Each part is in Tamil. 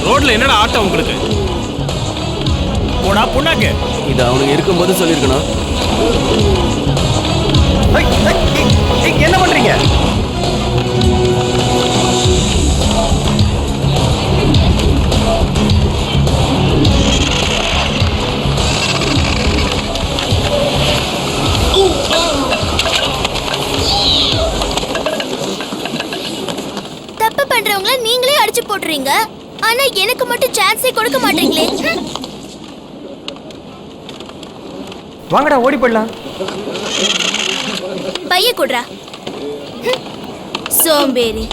ரோட்ல என்னடா ஆட்டம் உங்களுக்கு? போடா புண்ணாக்கு. இது அவனுக்கு இருக்கும்போது சொல்லியிருக்கணும். என்ன பண்றீங்க? தப்பு பண்றவங்கள நீங்களே அடிச்சு போடுறீங்க. ஆனா எனக்கு மட்டும் சான்ஸே கொடுக்க மாட்டீங்களே. வாங்கடா ஓடி போடலாம். பைய குடுறா. சோம்பேறி.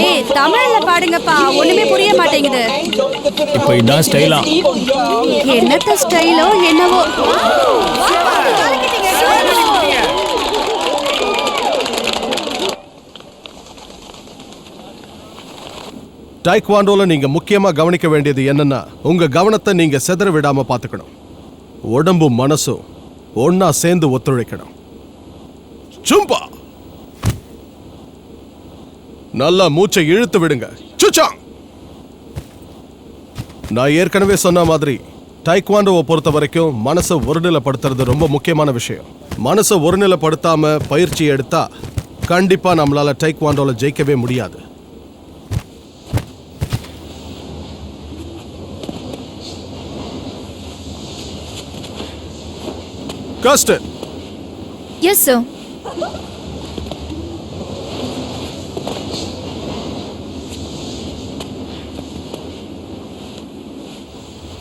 ஏய் தமிழ்ல பாடுங்கப்பா, ஒண்ணுமே புரிய மாட்டேங்குது. இப்போ இதான் ஸ்டைலா? என்னத்த ஸ்டைலோ என்னவோ. டைக்வாண்டோல நீங்க முக்கியமா கவனிக்க வேண்டியது என்னன்னா, உங்க கவனத்தை நீங்க சிதற விடாம பாத்துக்கணும். உடம்பும் மனசும் ஒன்னா சேர்ந்து ஒத்துழைக்கணும். சும்பா நல்லா மூச்சை இழுத்து விடுங்க. சுச்சாங். நான் ஏற்கனவே சொன்ன மாதிரி டைக்வாண்டோவை பொறுத்த வரைக்கும் மனசை ஒருநிலைப்படுத்துறது ரொம்ப முக்கியமான விஷயம். மனசை ஒருநிலைப்படுத்தாம பயிற்சி எடுத்தா கண்டிப்பா நம்மளால டைக்வாண்டோல ஜெயிக்கவே முடியாது. Custard. Yes, sir.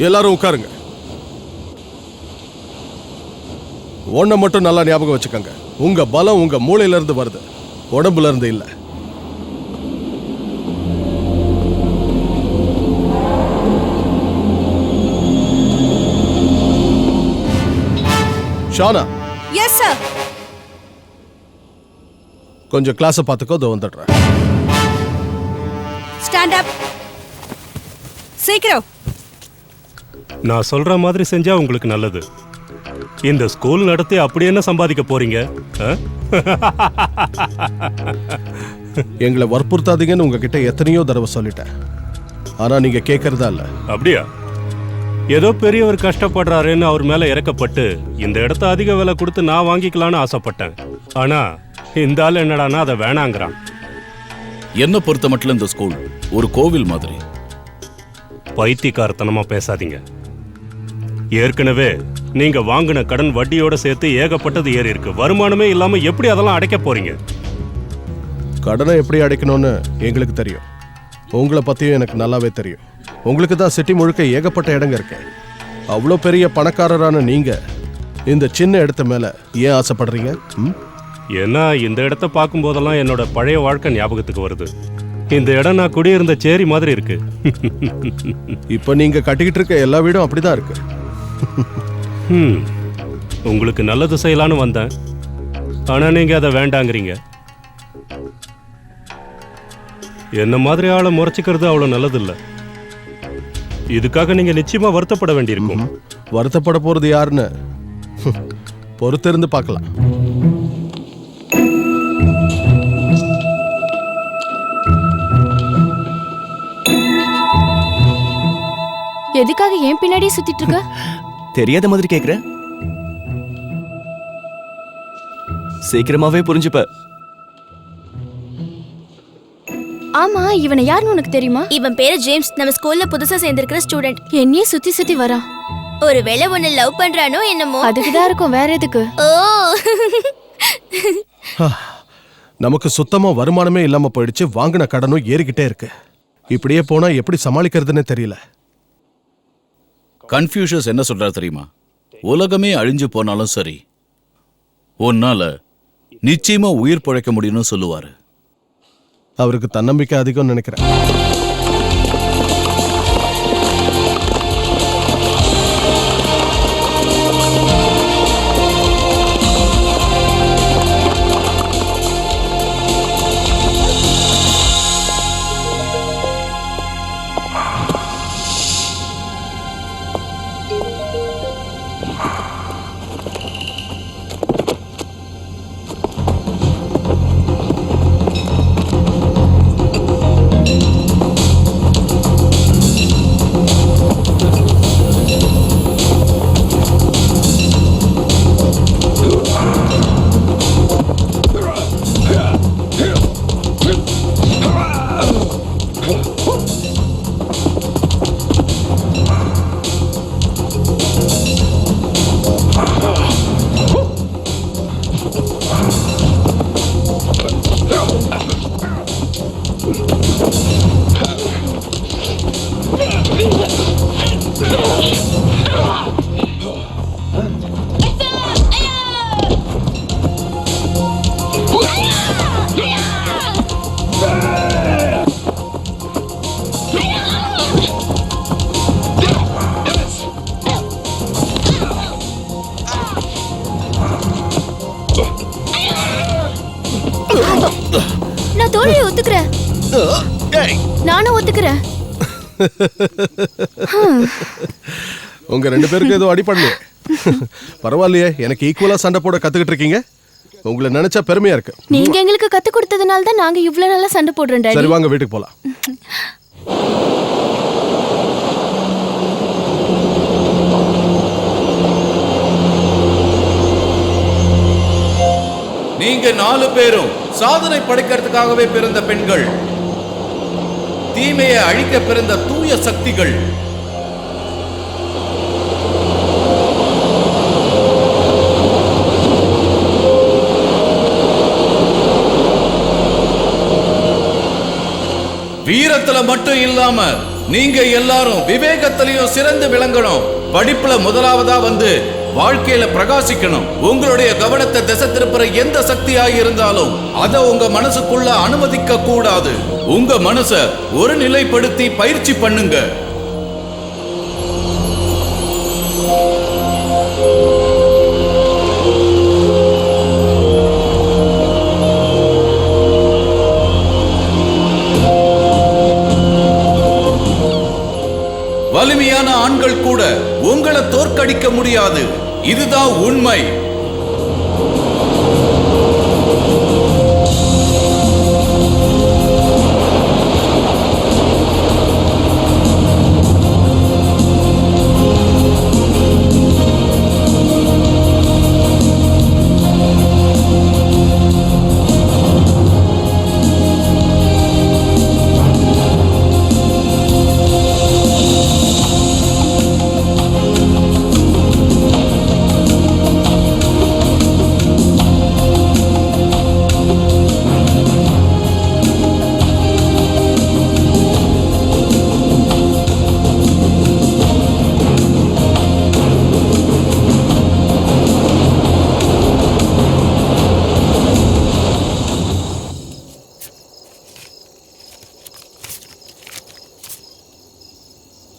எல்லாரும் உட்காருங்க. ஒன்றை மட்டும் நல்லா ஞாபகம் வச்சுக்கோங்க. உங்க பலம் உங்க மூளையில இருந்து வருது, உடம்புல இருந்து இல்ல. ஷானா. Yes sir. கொஞ்சம் கிளாஸை பார்த்துக்கோ, இதோ வந்துடுறேன். Stand up. சீக்கிரம். நான் சொல்ற மாதிரி செஞ்சா உங்களுக்கு நல்லது. இந்த ஸ்கூல் நடத்தி அப்படி என்ன சம்பாதிக்க போறீங்க? எங்களை வற்புறுத்தாதீங்கன்னு உங்ககிட்ட எத்தனையோ தடவை சொல்லிட்டேன், ஆனா நீங்க கேட்கறதா இல்ல. அப்படியா? ஏதோ பெரியவர் கஷ்டப்படுறாருன்னு அவர் மேல இறக்கப்பட்டு இந்த இடத்த அதிக விலை கொடுத்து நான் வாங்கிக்கலான்னு ஆசைப்பட்டேன். ஆனா இந்த ஆள் என்னடானா அதை வேணாங்கிறான். என்ன பொறுத்த மட்டும் இந்த ஸ்கூல் ஒரு கோவில் மாதிரி. பைத்தியக்காரத்தனமா பேசாதீங்க. ஏற்கனவே நீங்க வாங்கின கடன் வட்டியோட சேர்த்து ஏகப்பட்டது ஏறி இருக்கு. வருமானமே இல்லாம எப்படி அதெல்லாம் அடைக்க போறீங்க? கடனை எப்படி அடைக்கணும்னு எங்களுக்கு தெரியும், உங்களை பத்தியும் எனக்கு நல்லாவே தெரியும். உங்களுக்கு தான் சிட்டி முழுக்க ஏகப்பட்ட இடங்க இருக்கு. அவ்வளோ பெரிய பணக்காரரான நீங்க இந்த சின்ன இடத்த மேல ஏன் ஆசைப்படுறீங்க? ஏன்னா இந்த இடத்த பார்க்கும் போதெல்லாம் என்னோட பழைய வாழ்க்கை ஞாபகத்துக்கு வருது. இந்த இடம் நான் குடியிருந்த சேரி மாதிரி இருக்கு. இப்ப நீங்க கட்டிக்கிட்டு இருக்க எல்லா வீடும் அப்படிதான் இருக்கு. உங்களுக்கு நல்லது செய்யலான்னு வந்தேன், ஆனா நீங்க அதை வேண்டாங்கிறீங்க. என்ன மாதிரி ஆளை முறைச்சிக்கிறது அவ்வளவு நல்லது இல்ல. இதுக்காக நீங்க நிச்சயமா வருத்தப்பட வேண்டியிருக்கும். வருத்தப்பட போறது யாருன்னு பொறுத்திருந்து பார்க்கலாம். எதுக்காக ஏன் பின்னாடியே சுத்திட்டு இருக்க? தெரியாத மாதிரி கேக்குற? சீக்கிரமாவே புரிஞ்சுப்ப. ஆமா, இவனை யாருன்னு உனக்கு தெரியுமா? இவன் பேரு ஜேம்ஸ். நம்ம ஸ்கூல்ல புதுசா சேர்ந்திருக்கிற ஸ்டூடெண்ட். என்னையே சுத்தி சுத்தி வரான். ஒருவேளை உன்னை லவ் பண்றானோ என்னமோ. அதுக்குதான் இருக்கும், வேற எதுக்கு? ஓ, நமக்கு சுத்தமா வருமானமே இல்லாம போயிடுச்சு. வாங்கின கடனும் ஏறிக்கிட்டே இருக்கு. இப்படியே போனா எப்படி சமாளிக்கிறதுன்னு தெரியல. கன்ஃபியூஷஸ் என்ன சொல்றாரு தெரியுமா? உலகமே அழிஞ்சு போனாலும் சரி, உன்னால நிச்சயமா உயிர் பிழைக்க முடியும்னு சொல்லுவாரு. அவருக்கு தன்னம்பிக்கை அதிகம் நினைக்கிறேன். நான் தோல்வியை ஒத்துக்கிறேன். நானும் ஒத்துக்கிறேன். உங்க ரெண்டு பேருக்கு ஏதோ அடிப்படலையே. பரவாயில்லையே, எனக்கு ஈக்குவலா சண்டை போட கத்துக்கிட்டு இருக்கீங்க. உங்களை நினைச்சா பெருமையா இருக்கு. நீங்க எங்களுக்கு கத்து கொடுத்ததுனால தான் நாங்க இவ்வளவு நல்லா சண்டை போடுறோம் டாடி. சரி வாங்க வீட்டுக்கு போலாம். நீங்க 4 பேரும் சாதனை படைக்கிறதுக்காகவே பிறந்த பெண்கள், தீமையை அழிக்க பிறந்த தூய சக்திகள். வீரத்துல மட்டும் இல்லாம நீங்க எல்லாரும் விவேகத்திலையும் சிறந்து விளங்கணும். படிப்புல முதலாவதா வந்து வாழ்க்கையில பிரகாசிக்கணும். உங்களுடைய கவனத்தை திசை திருப்புற எந்த சக்தியாக இருந்தாலும் அதை உங்க மனசுக்குள்ள அனுமதிக்க கூடாது. உங்க மனசை ஒரு நிலைப்படுத்தி பயிற்சி பண்ணுங்க. வலிமையான ஆண்கள் கூட உங்களை தோற்கடிக்க முடியாது. இதுதான் உண்மை.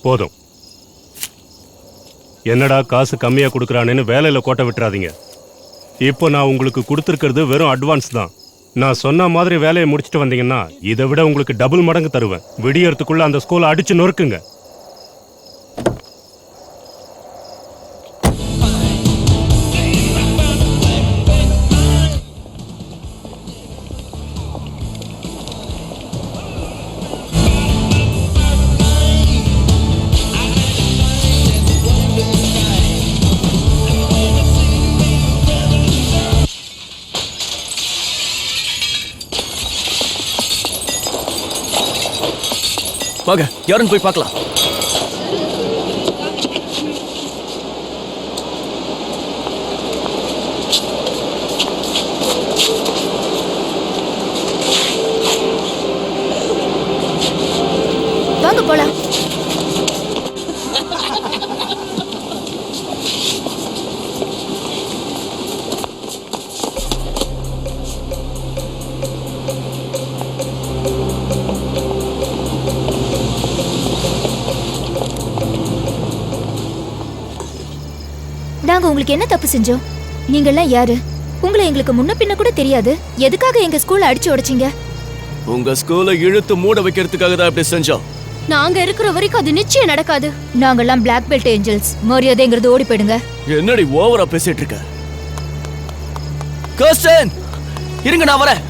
போதும். என்னடா காசு கம்மியா கொடுக்கறானேன்னு வேலையில கோட்டை விட்டுறாதீங்க. இப்போ நான் உங்களுக்கு கொடுத்துருக்கிறது வெறும் அட்வான்ஸ் தான். நான் சொன்ன மாதிரி வேலையை முடிச்சுட்டு வந்தீங்கன்னா இதை விட உங்களுக்கு டபுள் மடங்கு தருவேன். விடியறதுக்குள்ள அந்த ஸ்கூலை அடிச்சு நொறுக்குங்க. வாங்க, யாருன்னு போய் பார்க்கலாம். வாங்க போலாம். நாங்க உங்களுக்கு என்ன தப்பு செஞ்சோம்? நீங்கெல்லாம் யாரு? உங்களை எங்களுக்கு முன்ன பின்ன கூட தெரியாது. எதுக்காக எங்க ஸ்கூல்ல அடிச்சு உடைச்சீங்க? உங்க ஸ்கூலை இழுத்து மூட வைக்கிறதுக்காக தான் இப்படி செஞ்சோம். நாங்க இருக்கிற வரைக்கும் அது நிச்சயம் நடக்காது. நாங்கெல்லாம் பிளாக் பெல்ட் ஏஞ்சல்ஸ். மரியாதைங்கிறது ஓடி போயிடுங்க. என்னடி ஓவரா பேசிட்டு இருக்க? கர்ஸ்டன், இருங்க, நான் வரேன்.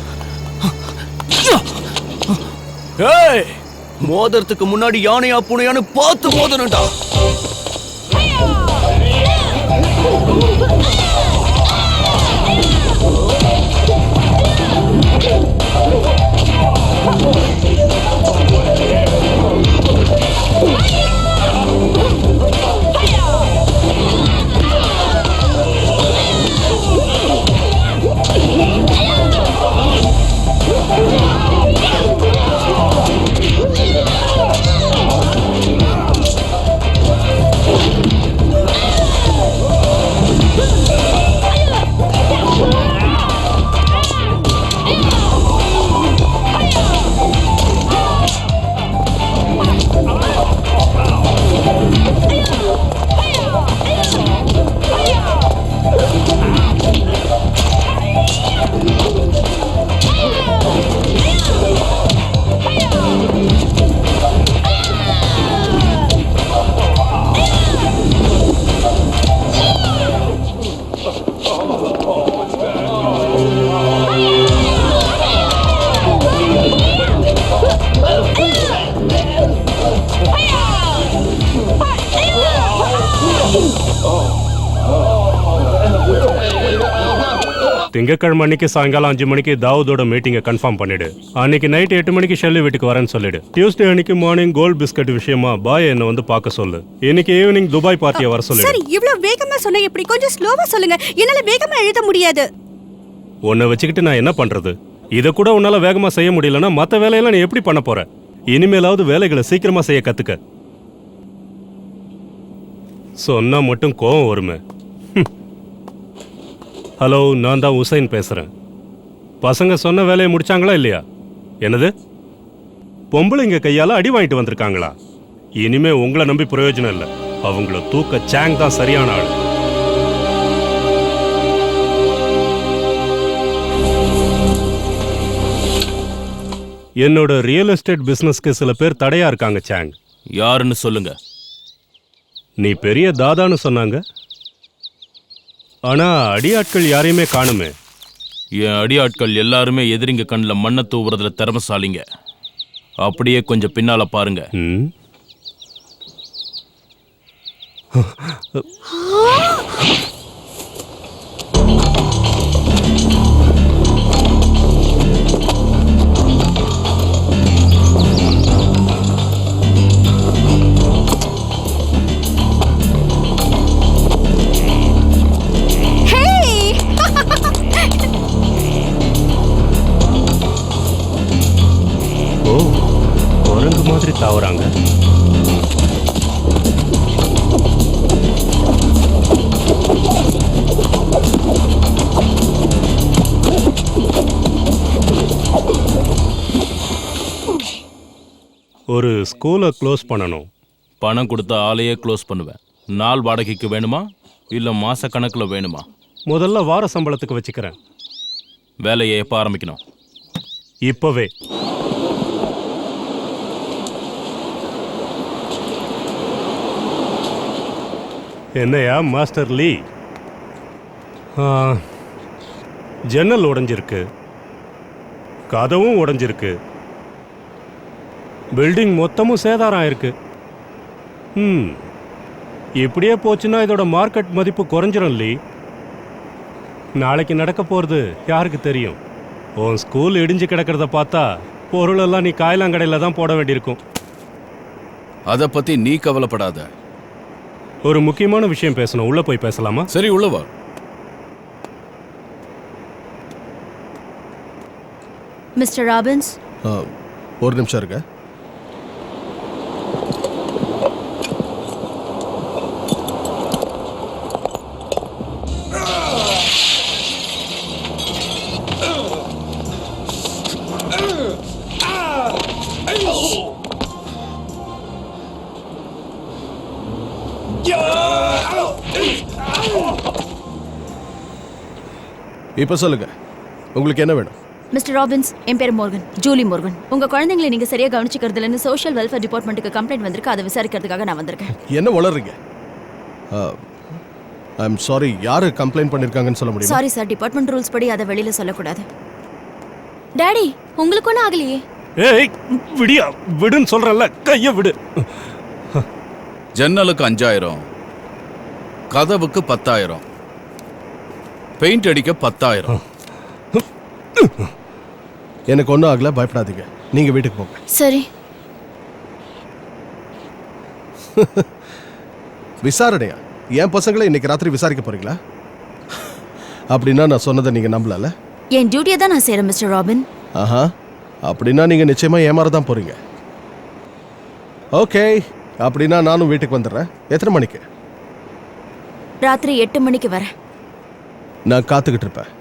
ஏய், மோதறதுக்கு முன்னாடி யானையா பூனையான்னு பார்த்து மோதணும்டா. திங்கக்கிழமை அன்னைக்கு சாயங்காலம் 5 மணிக்கு தாவூதோட மீட்டிங்கை கன்ஃபார்ம் பண்ணிடு. அன்னைக்கு நைட் 8 மணிக்கு ஷெல்லி வீட்டுக்கு வரேன்னு சொல்லிடு. டியூஸ்டே அன்னைக்கு மார்னிங் கோல்ட் பிஸ்கட் விஷயமா பாய் என்ன வந்து பார்க்க சொல்லு. இன்னைக்கு ஈவினிங் துபாய் பார்ட்டியை வர சொல்லு. சரி, இவ்வளவு வேகமா சொன்னா எப்படி? கொஞ்சம் ஸ்லோவா சொல்லுங்க. என்னால வேகமா எழுத முடியாது. உன்னை வச்சுக்கிட்டு நான் என்ன பண்றது? இதை கூட உன்னால வேகமா செய்ய முடியலன்னா மற்ற வேலையெல்லாம் நீ எப்படி பண்ண போற? இனிமேலாவது வேலைகளை சீக்கிரமா செய்ய கத்துக்க. சொன்னா மட்டும் கோவம் வருமே. ஹலோ, நான் தான் உசைன் பேசுறேன். பசங்க சொன்ன வேலையை முடிச்சாங்களா இல்லையா? என்னது, பொம்பளைங்க கையால அடி வாங்கிட்டு வந்திருக்காங்களா? இனிமே உங்களை நம்பி பிரயோஜனம் இல்லை. அவங்கள தூக்க சாங் தான் சரியான ஆள். என்னோட ரியல் எஸ்டேட் பிசினஸ்க்கு சில பேர் தடையா இருக்காங்க சாங். யாருன்னு சொல்லுங்க. நீ பெரிய தாதான்னு சொன்னாங்க. ஆனா அடியாட்கள் யாரையுமே காணுமே. என் அடியாட்கள் எல்லாருமே எதிரிங்க கண்ணில் மண்ணை தூவுறதுல திறமசாலிங்க. அப்படியே கொஞ்சம் பின்னால பாருங்க. ம். ஓ, குரங்கு மாதிரி தாவறாங்க. ஒரு ஸ்கூலை க்ளோஸ் பண்ணணும். பணம் கொடுத்த ஆளையே க்ளோஸ் பண்ணுவேன். நாள் வாடகைக்கு வேணுமா இல்லை மாச கணக்கில் வேணுமா? முதல்ல வார சம்பளத்துக்கு வச்சுக்கிறேன். வேலையை எப்போ ஆரம்பிக்கணும்? இப்பவே. என்னையா மாஸ்டர் லீ? ஜன்னல் உடைஞ்சிருக்கு, கதவும் உடைஞ்சிருக்கு, பில்டிங் மொத்தமும் சேதாரம் ஆயிருக்கு. இப்படியே போச்சுன்னா இதோட மார்க்கெட் மதிப்பு குறைஞ்சிரும் லீ. நாளைக்கு நடக்க போறது யாருக்கு தெரியும்? உன் ஸ்கூல் இடிஞ்சு கிடக்கிறத பார்த்தா பொருளெல்லாம் நீ காயலாங்கடையில் தான் போட வேண்டியிருக்கும். அதை பத்தி நீ கவலைப்படாத. ஒரு முக்கியமான விஷயம் பேசணும். உள்ள போய் பேசலாமா? சரி, உள்ளவா. மிஸ்டர் ராபின்ஸ், ஒரு நிமிஷம் இருக்க. இப்ப சொல்லுங்க, உங்களுக்கு என்ன வேணும்? மிஸ்டர் ராபின்ஸ், என் பேர் மோர்கன், ஜூலி மோர்கன். உங்க குழந்தைங்களை நீங்க சரியா கவனிச்சுக்கிறது இல்லைன்னு சோஷியல் வெல்ஃபேர் டிபார்ட்மெண்ட்டுக்கு கம்ப்ளைண்ட் வந்திருக்கு. அதை விசாரிக்கிறதுக்காக நான் வந்திருக்கேன். என்ன வளர்றீங்க? ஐ எம் சாரி, யாரு கம்ப்ளைண்ட் பண்ணிருக்காங்கன்னு சொல்ல முடியுமா? சாரி சார், டிபார்ட்மெண்ட் ரூல்ஸ் படி அதை வெளியில சொல்லக்கூடாது. டாடி, உங்களுக்கு ஒன்றும் ஆகலையே? ஏய், விடியா, விடுன்னு சொல்றேன்ல, கைய விடு. ஜன்னலுக்கு 5000, கதவுக்கு 10000, பெயிண்ட் அடிக்க 10000. எனக்கு ஒன்றும் ஆகல, பயப்படாதீங்க. நீங்க வீட்டுக்கு போங்க. சரி. விசாரணையா? என் பசங்களை இன்னைக்கு ராத்திரி விசாரிக்க போறீங்களா? அப்படின்னா நான் சொன்னதை நீங்க நம்பல. என் டியூட்டியை தான் நான் செய்யறேன் மிஸ்டர் ராபின். ஆஹா, அப்படின்னா நீங்க நிச்சயமா ஏமாறதான் போறீங்க. ஓகே, அப்படின்னா நானும் வீட்டுக்கு வந்துடுறேன். எத்தனை மணிக்கு? ராத்திரி 8 மணிக்கு வரேன். நான் காத்துக்கிட்டு இருப்பேன்.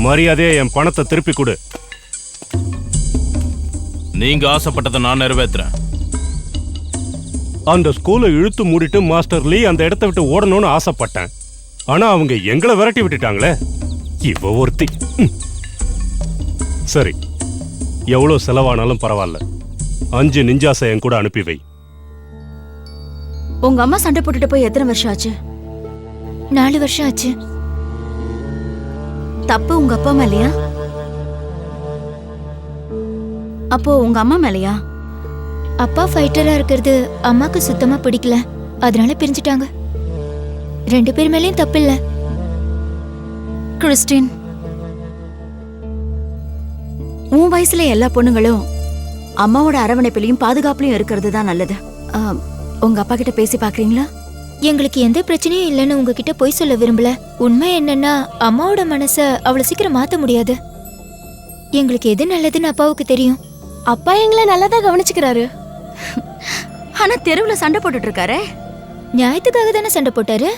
மரியாதையை என் பணத்தை திருப்பி கொடு. நீங்க ஆசைப்பட்டதை நான் நிறைவேற்றுறேன். அந்த ஸ்கூலை இழுத்து மூடிட்டு மாஸ்டர் லீ அந்த இடத்த விட்டு ஓடணும்னு ஆசைப்பட்டேன். ஆனா அவங்க எங்களை விரட்டி விட்டுட்டாங்களே. இவ ஒருத்தி. சரி, எவ்வளவு செலவானாலும் பரவாயில்ல. 5 நிஞ்சாசை என் கூட அனுப்பி வை. உங்க அம்மா சண்டை போட்டுட்டு போய் எத்தனை வருஷம் ஆச்சு? 4 வருஷம் ஆச்சு. தப்பு உங்க அப்பா மேலையா? அப்போ உங்க அம்மா மேலையா? அப்பா ஃபைட்டரா இருக்கிறது அம்மாக்கு சுத்தமா பிடிக்கல, அதனால பிரிஞ்சுட்டாங்க. 2 பேர் மேலயும் தப்பு இல்ல. கிறிஸ்டின், உன் வயசுல எல்லா பொண்ணுங்களும் அம்மாவோட அரவணைப்பிலையும் பாதுகாப்புலையும் இருக்கிறது தான் நல்லது. உங்க அப்பா கிட்ட பேசி பாக்குறீங்களா? எங்களுக்கு எந்த பிரச்சனையும் இல்லைன்னு உங்ககிட்ட போய் சொல்ல விரும்பல. உண்மை என்னன்னா, அம்மாவோட மனசை அவ்வளவு சீக்கிரம் மாத்த முடியாது. எங்களுக்கு எது நல்லதுன்னு அப்பாவுக்கு தெரியும். அப்பா எங்களை நல்லா தான் கவனிச்சுக்கிறாரு. ஆனா தெருவுல சண்டை போட்டுட்டு இருக்காரு. நியாயத்துக்காக தானே சண்டை போட்டாரு.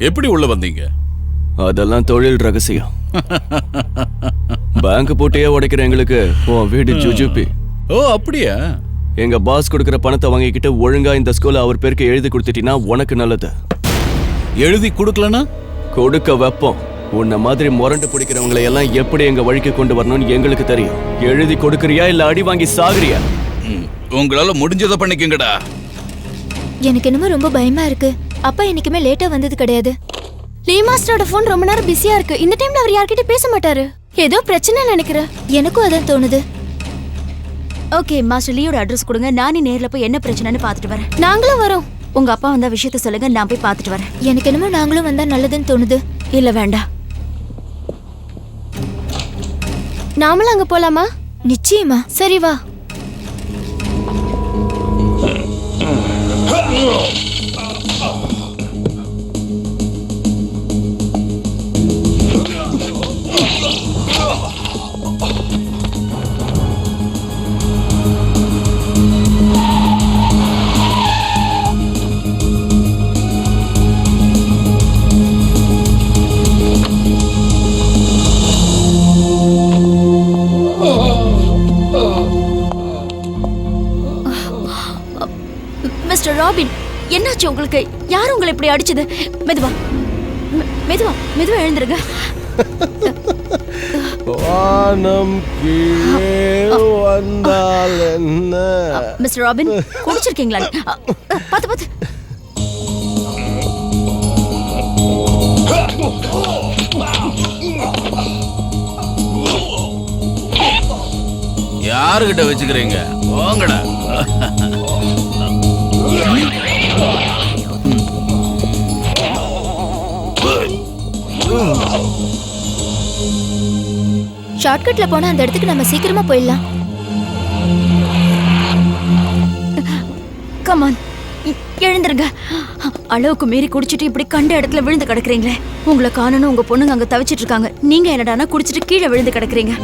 எப்படி உள்ள வந்தீங்க? அதெல்லாம் தொழில் ரகசியம். பேங்க் போட்டே உடைக்கிற எங்களுக்கு உன் வீடு ஜுஜுபி. ஓ அப்படியா? எங்க பாஸ் கொடுக்கிற பணத்தை வாங்கிக்கிட்டு ஒழுங்கா இந்த ஸ்கூல்ல அவர் பேருக்கு எழுதி கொடுத்துட்டீங்கன்னா உனக்கு நல்லது. எழுதி கொடுக்கலனா கொடுக்க வைப்போம். உன்ன மாதிரி முரண்டு பிடிக்கிறவங்களை எல்லாம் எப்படி எங்க வழிக்கு கொண்டு வரணும்னு எங்களுக்கு தெரியும். எழுதி கொடுக்கறியா இல்ல அடி வாங்கி சாகுறியா? உங்களால முடிஞ்சதை பண்ணிக்கங்கடா. எனக்கு என்னமோ ரொம்ப பயமா இருக்கு. அப்பா என்னைக்குமே லேட்டா வந்தது கிடையாது. லீ மாஸ்டரோட போன் ரொம்ப நேரம் பிஸியா இருக்கு. இந்த டைம்ல அவர் யார்கிட்ட பேச மாட்டாரு. ஏதோ பிரச்சனை நினைக்கிறேன். எனக்கும் அதான் தோணுது. ஓகே, மாஸ்டர் லீயோட அட்ரஸ் கொடுங்க. நானே நேர்ல போய் என்ன பிரச்சனைன்னு பாத்துட்டு வரேன். நாங்களும் வரோம். உங்க அப்பா வந்தா விஷயத்த சொல்லுங்க, நான் போய் பாத்துட்டு வரேன். எனக்கு என்னமோ நாங்களும் வந்தா நல்லதுன்னு தோணுது. இல்ல வேண்டாம். நாமளும் அங்க போலாமா? நிச்சயமா. சரி வா. மிஸ்டர் ராபின், என்னாச்சு உங்களுக்கு? யார் உங்களை இப்படி அடிச்சது? மெதுவா மெதுவா மெதுவா எழுந்துருங்க. வானம் கீழே வந்தால் என்ன? மிஸ்டர் ராபின், குடிச்சிருக்கீங்களா? பாத்து பாத்து. யாருகிட்ட வச்சுக்கிறீங்க? போங்கடா. ஷார்ட்கட்ல போனா அந்த இடத்துக்கு நம்ம சீக்கிரமா போயிடலாம். கமான், எழுந்துருங்க. அளவுக்கு மீறி குடிச்சிட்டு இப்படி கண்ட இடத்துல விழுந்து கிடக்குறீங்களே. உங்களை காணணும், உங்க பொண்ணுங்க அங்க தவிச்சிட்டு இருக்காங்க. நீங்க என்னடானா குடிச்சிட்டு கீழே விழுந்து கிடக்குறீங்க.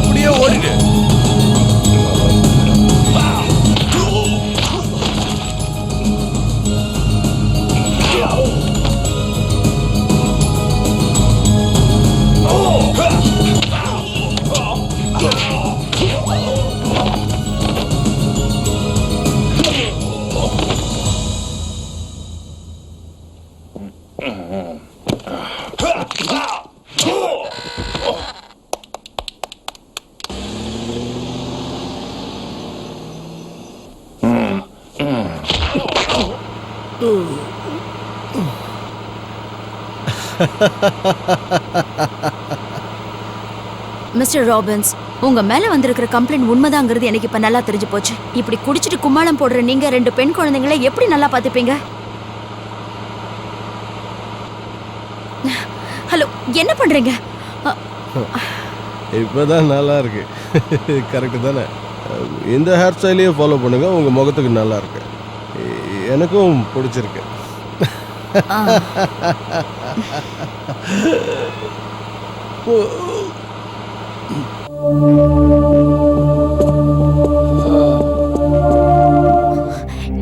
அப்படியே ஓடிடு. மிஸ்டர் ராபின்ஸ், உங்க மேல வந்திருக்கிற கம்ப்ளைண்ட் உண்மைதாங்கிறது எனக்கு இப்ப நல்லா தெரிஞ்சு போச்சு. இப்படி குடிச்சிட்டு கும்மாளம் போடுற நீங்க 2 பெண் குழந்தைங்களை எப்படி நல்லா பாத்துப்பீங்க? ஹலோ, என்ன பண்றீங்க? இப்பதான் நல்லா இருக்கு. கரெக்டு தானே? இந்த ஹேர் ஸ்டைலையே ஃபாலோ பண்ணுங்க, உங்க முகத்துக்கு நல்லா இருக்கு. எனக்கும் பிடிச்சிருக்கு.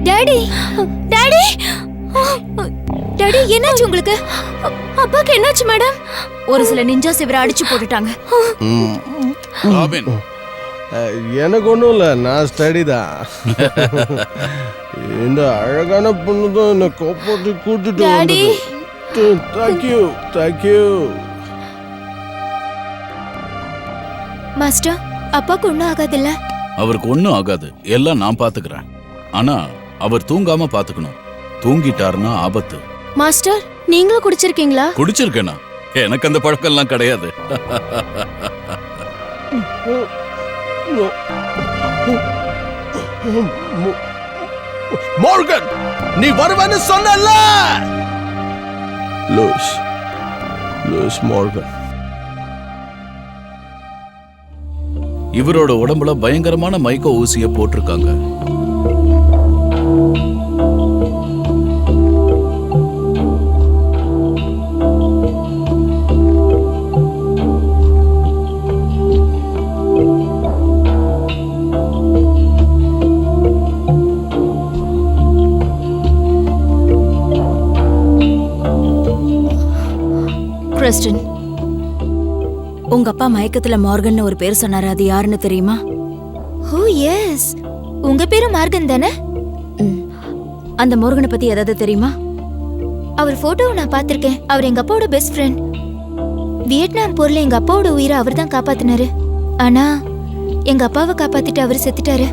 டாடி, டாடி, டாடி, என்னாச்சு உங்களுக்கு? அப்பாக்கு என்னாச்சு மேடம்? ஒரு சில நிஞ்சாஸ் இவரை அடிச்சு போட்டுட்டாங்க. ராபின், எனக்கு ஒன்றும் இல்லை, நான் ஸ்டடி தான். இந்த அழகான பொண்ணு தான் என்னை காப்பாற்றி கூட்டிட்டு டாடி. வந்தது. Thank you, thank you. மாஸ்டர், அப்பாக்கு ஒன்றும் ஆகாதுல்ல? அவருக்கு ஒண்ணும் ஆகாது, எல்லாம் நான் பாத்துக்கிறேன். ஆனா அவர் தூங்காம பாத்துக்கணும். தூங்கிட்டாருன்னா ஆபத்து. மாஸ்டர், நீங்களும் குடிச்சிருக்கீங்களா? குடிச்சிருக்கேனா? எனக்கு அந்த பழக்கம் எல்லாம் கிடையாது. மார்கன், நீ வருவேன்னு சொன்னல. லூஸ் மார்கன். இவரோட உடம்புல பயங்கரமான மைக்கோ ஊசிய போட்டிருக்காங்க. கிறிஸ்டன், உங்க அப்பா மயக்கத்துல மார்கன் ஒரு பேர் சொன்னாரு, அது யாருன்னு தெரியுமா? ஓ எஸ், உங்க பேரு மார்கன் தானே? அந்த மார்கனை பத்தி ஏதாவது தெரியுமா? அவர் போட்டோவை நான் பார்த்திருக்கேன். அவர் எங்க அப்பாவோட பெஸ்ட் ஃப்ரெண்ட். வியட்நாம் போர்ல எங்க அப்பாவோட உயிரை அவர் தான் காப்பாத்தினாரு. ஆனா எங்க அப்பாவை காப்பாத்திட்டு அவர் செத்துட்டாரு.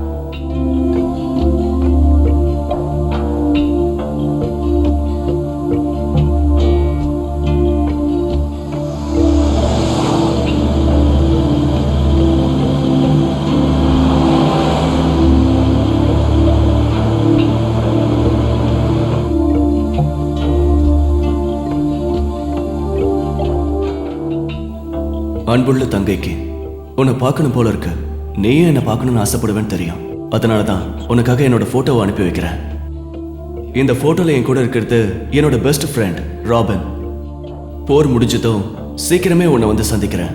அன்புள்ள தங்கைக்கு உன்னை பார்க்கணும் போல இருக்கு. நீயும் என்னை பார்க்கணும்னு ஆசைப்படுவேன்னு தெரியும். அதனால தான் உனக்காக என்னோட போட்டோவை அனுப்பி வைக்கிறேன். இந்த போட்டோல என் கூட இருக்கிறது என்னோட பெஸ்ட் ஃப்ரெண்ட் ராபின். போர் முடிஞ்சதும் சீக்கிரமே உன்னை வந்து சந்திக்கிறேன்.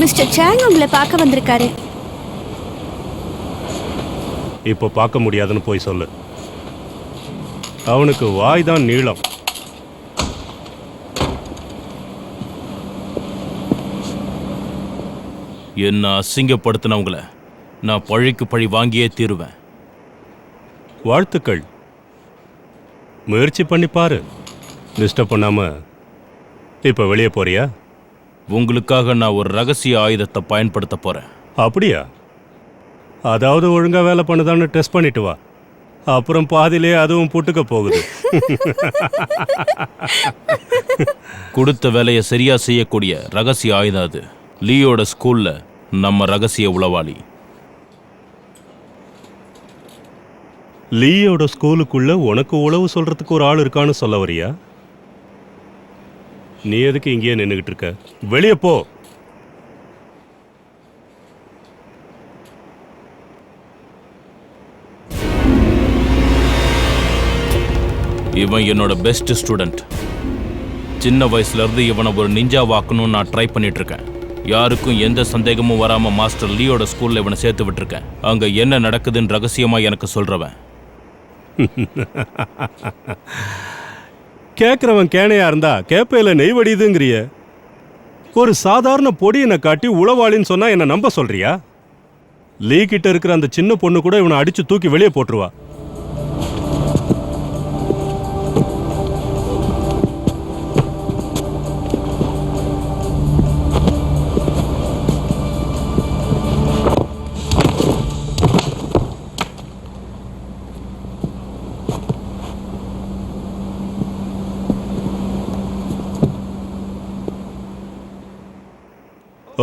மிஸ்டர் சாங் உங்களை பார்க்க வந்திருக்காரு. இப்போ பார்க்க முடியாதுன்னு போய் சொல்லு. அவனுக்கு வாய் தான் நீளம். என்ன அசிங்கப்படுத்தினவங்கள நான் பழிக்கு பழி வாங்கியே தீருவேன். வாழ்த்துக்கள். முயற்சி பண்ணி பாரு. டிஸ்டர்ப் பண்ணாம இப்ப வெளியே போறியா? உங்களுக்காக நான் ஒரு ரகசிய ஆயுதத்தை பயன்படுத்த போறேன். அப்படியா? அதாவது ஒழுங்கா வேலை பண்ணுதான்னு டெஸ்ட் பண்ணிட்டு வா. அப்புறம் பாதியிலே அதுவும் புட்டுக்க போகுது. கொடுத்த வேலையை சரியா செய்யக்கூடிய ரகசிய ஆயுதம் அது. லீயோட ஸ்கூல்ல நம்ம ரகசிய உளவாளி. லீயோட ஸ்கூலுக்குள்ள உனக்கு உளவு சொல்றதுக்கு ஒரு ஆள் இருக்கான்னு சொல்ல வரியா? நீ எதுக்கு இங்கேயே நின்றுகிட்டு இருக்க? வெளியே போ. இவன் என்னோட பெஸ்ட் ஸ்டூடெண்ட். சின்ன வயசுல இருந்து இவனை ஒரு நிஞ்சா வாக்கணும்னு நான் ட்ரை பண்ணிட்டு இருக்கேன். யாருக்கும் எந்த சந்தேகமும் வராம மாஸ்டர் லீயோட ஸ்கூல்ல இவனை சேர்த்து விட்டுருக்கேன். அங்க என்ன நடக்குதுன்னு ரகசியமா எனக்கு சொல்றவன். கேட்குறவன் கேனையா இருந்தா கேப்பையில நெய் வடியுதுங்கிறிய. ஒரு சாதாரண பொடியனை காட்டி உளவாளின்னு சொன்னா என்ன நம்ப சொல்றியா? லீ கிட்ட இருக்கிற அந்த சின்ன பொண்ணு கூட இவனை அடிச்சு தூக்கி வெளியே போட்டுருவா.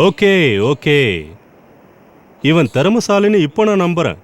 ஓகே ஓகே, இவன் திறமசாலின்னு இப்போ நான் நம்புறேன்.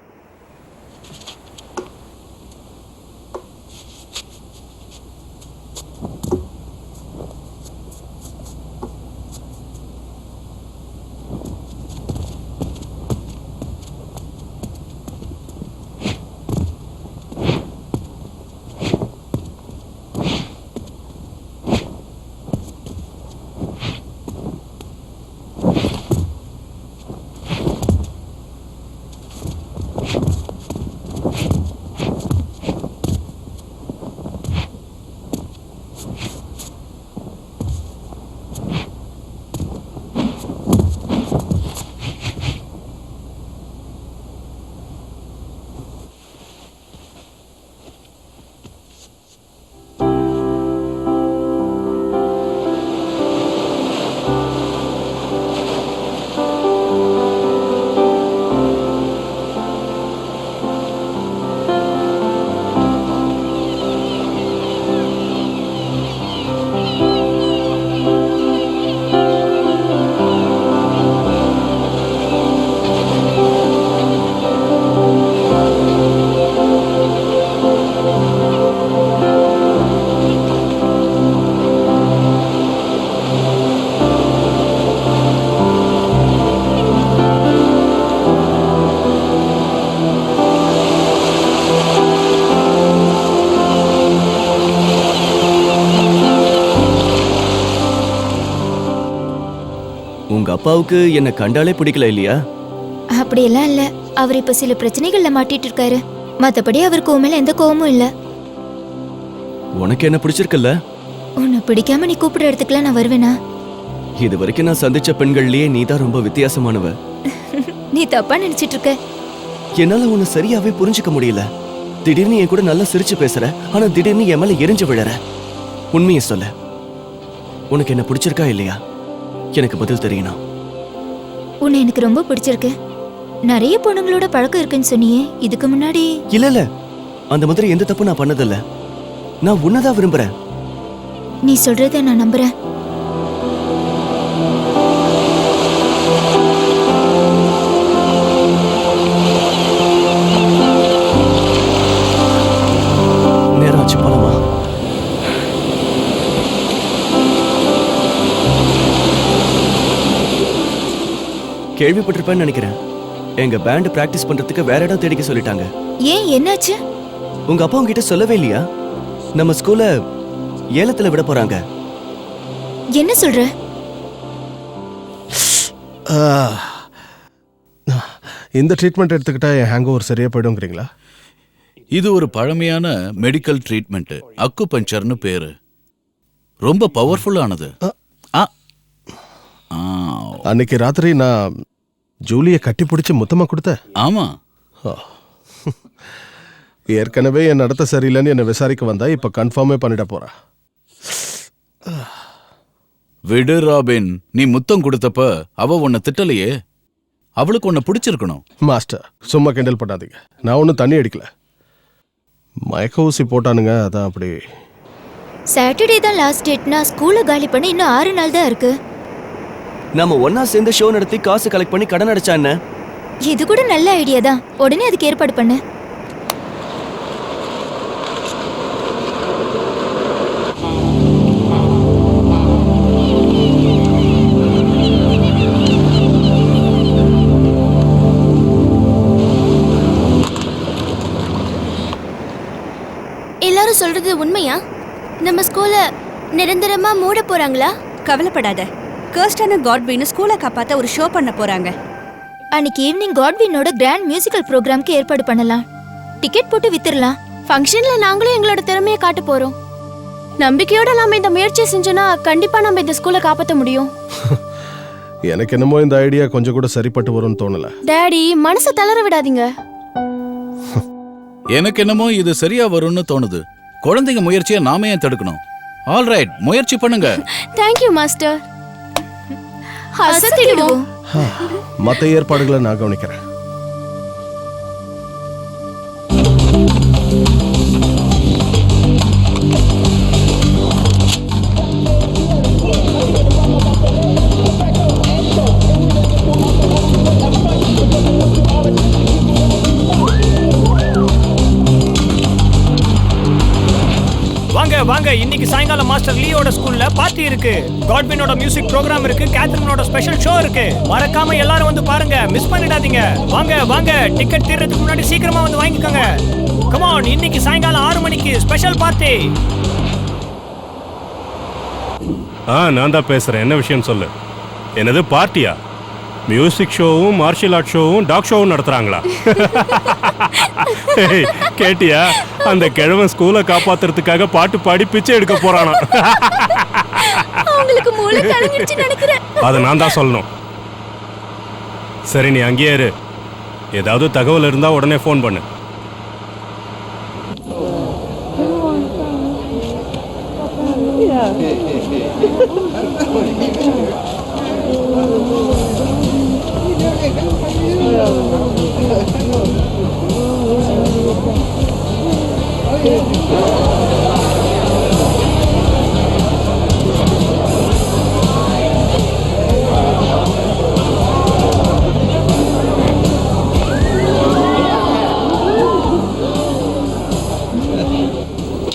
உங்க அப்பாவுக்கு என்ன கண்டாலே பிடிக்கல இல்லையா? அப்படியெல்லாம் இல்ல. அவர் இப்ப சில பிரச்சனைகள்ல மாட்டிட்டு இருக்காரு. மத்தபடி அவருக்கு உன் மேல எந்த கோவமும் இல்ல. உனக்கு என்ன பிடிச்சிருக்குல்ல? உன்னை பிடிக்காம நீ கூப்பிடுற இடத்துக்குலாம் நான் வருவேனா? இது வரைக்கும் நான் சந்திச்ச பெண்கள்லயே நீ தான் ரொம்ப வித்தியாசமானவ. நீ தப்பா நினைச்சிட்டு இருக்க. என்னால உன்னை சரியாவே புரிஞ்சுக்க முடியல. திடீர்னு என் கூட நல்லா சிரிச்சு பேசுற, ஆனா திடீர்னு என் மேல எரிஞ்சு விழற. உண்மையை சொல்ல, உனக்கு என்ன பிடிச்சிருக்கா இல்லையா? எனக்கு பதில் தெரியணும். உன்னை எனக்கு ரொம்ப பிடிச்சிருக்கு. நிறைய பொண்ணுங்களோட பழக்கம் இருக்குன்னு சொன்னியே, இதுக்கு முன்னாடி? இல்ல, அந்த மாதிரி எந்த தப்பு நான் பண்ணதில்ல. நான் உன்னதான் விரும்புறேன். நீ சொல்றத நான் நம்புறேன். நேரம் ஆச்சு, போலாமா? கேள்விப்பட்டிருப்பேன்னு நினைக்கிறேன். எங்க பேண்ட் பிராக்டிஸ் பண்றதுக்கு வேற இடம் தேடிக்க சொல்லிட்டாங்க. ஏன், என்னாச்சு? உங்க அப்பா உங்ககிட்ட சொல்லவே இல்லையா? நம்ம ஸ்கூல்ல ஏலத்துல விட போறாங்க. என்ன சொல்ற? இந்த ட்ரீட்மெண்ட் எடுத்துக்கிட்டா என் ஹேங் ஓவர் சரியா போயிடுங்கிறீங்களா? இது ஒரு பழமையான மெடிக்கல் ட்ரீட்மெண்ட், அக்குபஞ்சர்னு பேரு. ரொம்ப பவர்ஃபுல்லானது. அன்னைக்கு ராத்திரி நான் ஜூலியை கட்டி பிடிச்சி முத்தமா கொடுத்தேன். ஆமா, ஏற்கனவே என் நடத்த சரியில்லைன்னு என்னை விசாரிக்க வந்தா இப்ப கன்ஃபார்மே பண்ணிட போறா. விடு ராபின், நீ முத்தம் கொடுத்தப்ப அவ உன்னை திட்டலையே. அவளுக்கு உன்னை பிடிச்சிருக்கணும். மாஸ்டர், சும்மா கிண்டல் பண்ணாதீங்க. நான் ஒன்றும் தண்ணி அடிக்கல, மயக்க ஊசி போட்டானுங்க, அதான் அப்படி. சாட்டர்டே தான் லாஸ்ட் டேட்னா ஸ்கூலை காலி பண்ண இன்னும் 6 நாள் தான் இருக்கு. நாம ஒன்னா சேர்ந்து ஷோ நடத்தி காசு கலெக்ட் பண்ணி கடன் அடைச்சா என்ன? இது கூட நல்ல ஐடியா தான். உடனே அதுக்கு ஏற்பாடு பண்ணு. எல்லாரும் சொல்றது உண்மையா? நம்ம ஸ்கூல்ல நிரந்தரமா மூட போறாங்களா? கவலைப்படாத. கர்ஸ்டான காட்வின்னு ஸ்கூலை காப்பாத்த ஒரு ஷோ பண்ண போறாங்க. அன்னைக்கு ஈவினிங் காட்வினோட கிராண்ட் மியூசிக்கல் ப்ரோக்ராம்க்கு ஏற்பாடு பண்ணலாம். டிக்கெட் போட்டு வித்துறலாம். ஃபங்க்ஷன்ல நாங்களும் எங்களோட திறமையை காட்ட போறோம். நம்பிக்கையோட நாம இந்த முயற்சியை செஞ்சோம்னா கண்டிப்பா நம்ம இந்த ஸ்கூலை காப்பாற்ற முடியும். எனக்கு என்னமோ இந்த ஐடியா கொஞ்சம் கூட சரிப்பட்டு வரும்னு தோணல. டாடி, மனசை தளர விடாதீங்க. எனக்கு என்னமோ இது சரியா வரும்னு தோணுது. குழந்தைங்க முயற்சியை நாம ஏன் தடுக்கணும்? ஆல்ரைட், முயற்சி பண்ணுங்க. Thank you master. அசத்திடுவோம். மற்ற ஏற்பாடுகளை நான் கவனிக்கிறேன். வாங்க வாங்க, இன்னைக்கு சாயங்காலம் மாஸ்டர் லீயோட ஸ்கூல்ல பார்ட்டி இருக்கு. காட்வினோட மியூசிக் ப்ரோக்ராம் இருக்கு. கேத்ரினோட ஸ்பெஷல் ஷோ இருக்கு. மறக்காம எல்லாரும் வந்து பாருங்க, மிஸ் பண்ணிடாதீங்க. வாங்க வாங்க, டிக்கெட் தீர்றதுக்கு முன்னாடி சீக்கிரமா வந்து வாங்கிக்கோங்க. கம் ஆன், இன்னைக்கு சாயங்காலம் 6 மணிக்கு ஸ்பெஷல் பார்ட்டி. நான் தான் பேசுறேன். என்ன விஷயம் சொல்லு. என்னது பார்ட்டியா? மியூசிக் ஷோவும் மார்ஷியல் ஆர்ட் ஷோவும் டாக் ஷோவும் நடத்துறாங்களா? கேட்டியா? அந்த கிழவன் ஸ்கூலை காப்பாத்துறதுக்காக பாட்டு பாடி பிச்சை எடுக்க போறானா? உங்களுக்கு மூளை கலங்கிடுச்சு நினைக்கிறேன். அதை நான் தான் சொல்லணும். சரி, நீ அங்கேயே இரு. ஏதாவது தகவல் இருந்தா உடனே ஃபோன் பண்ணு.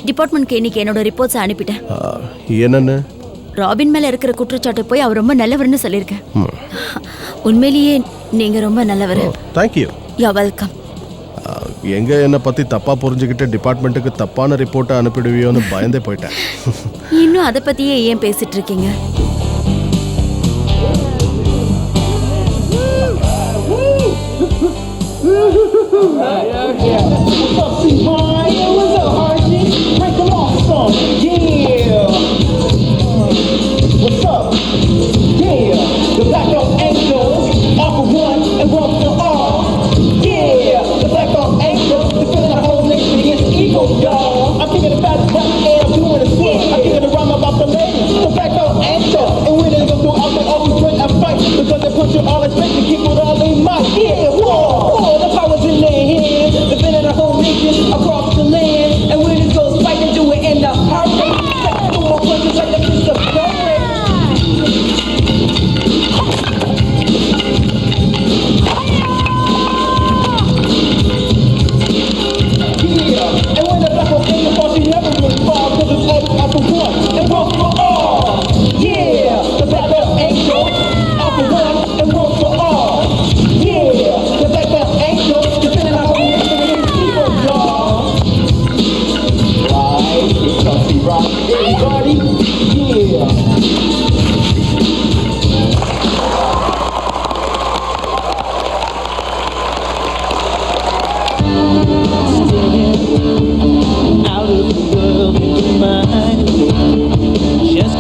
டிபார்ட்மெண்ட்க்கு இன்னைக்கு என்னோட ரிப்போர்ட்ஸ் அனுப்பிட்டேன். என்னன்னு? ராபின் மேல இருக்கிற குற்றச்சாட்டு போய் அவர் ரொம்ப நல்லவர்னு சொல்லியிருக்கேன். உண்மையிலேயே நீங்க ரொம்ப நல்லவர். தேங்க்யூ. You are welcome. எங்க என்னை பத்தி தப்பா புரிஞ்சுக்கிட்டு டிபார்ட்மெண்ட்டுக்கு தப்பான ரிப்போர்ட்டை அனுப்பிடுவியோன்னு பயந்தே போயிட்டேன். இன்னும் அதை பத்தியே ஏன் பேசிட்டு இருக்கீங்க? What's up? Yeah, the Black Dog Angels, all for one and one for all. Yeah, the Black Dog Angels, defending the whole nation against evil, y'all. I'm thinking about what and I'm doing a swing. I'm thinking a rhyme about the ladies, the Black Dog Angels. And when they go through out, they always win a fight because they put you all respect and keep with all they might. Yeah, whoa, the power's in their hands, defending the whole nation across the land. And when it goes fight, they do it in the heartbeat. Two more punches like the fist of God.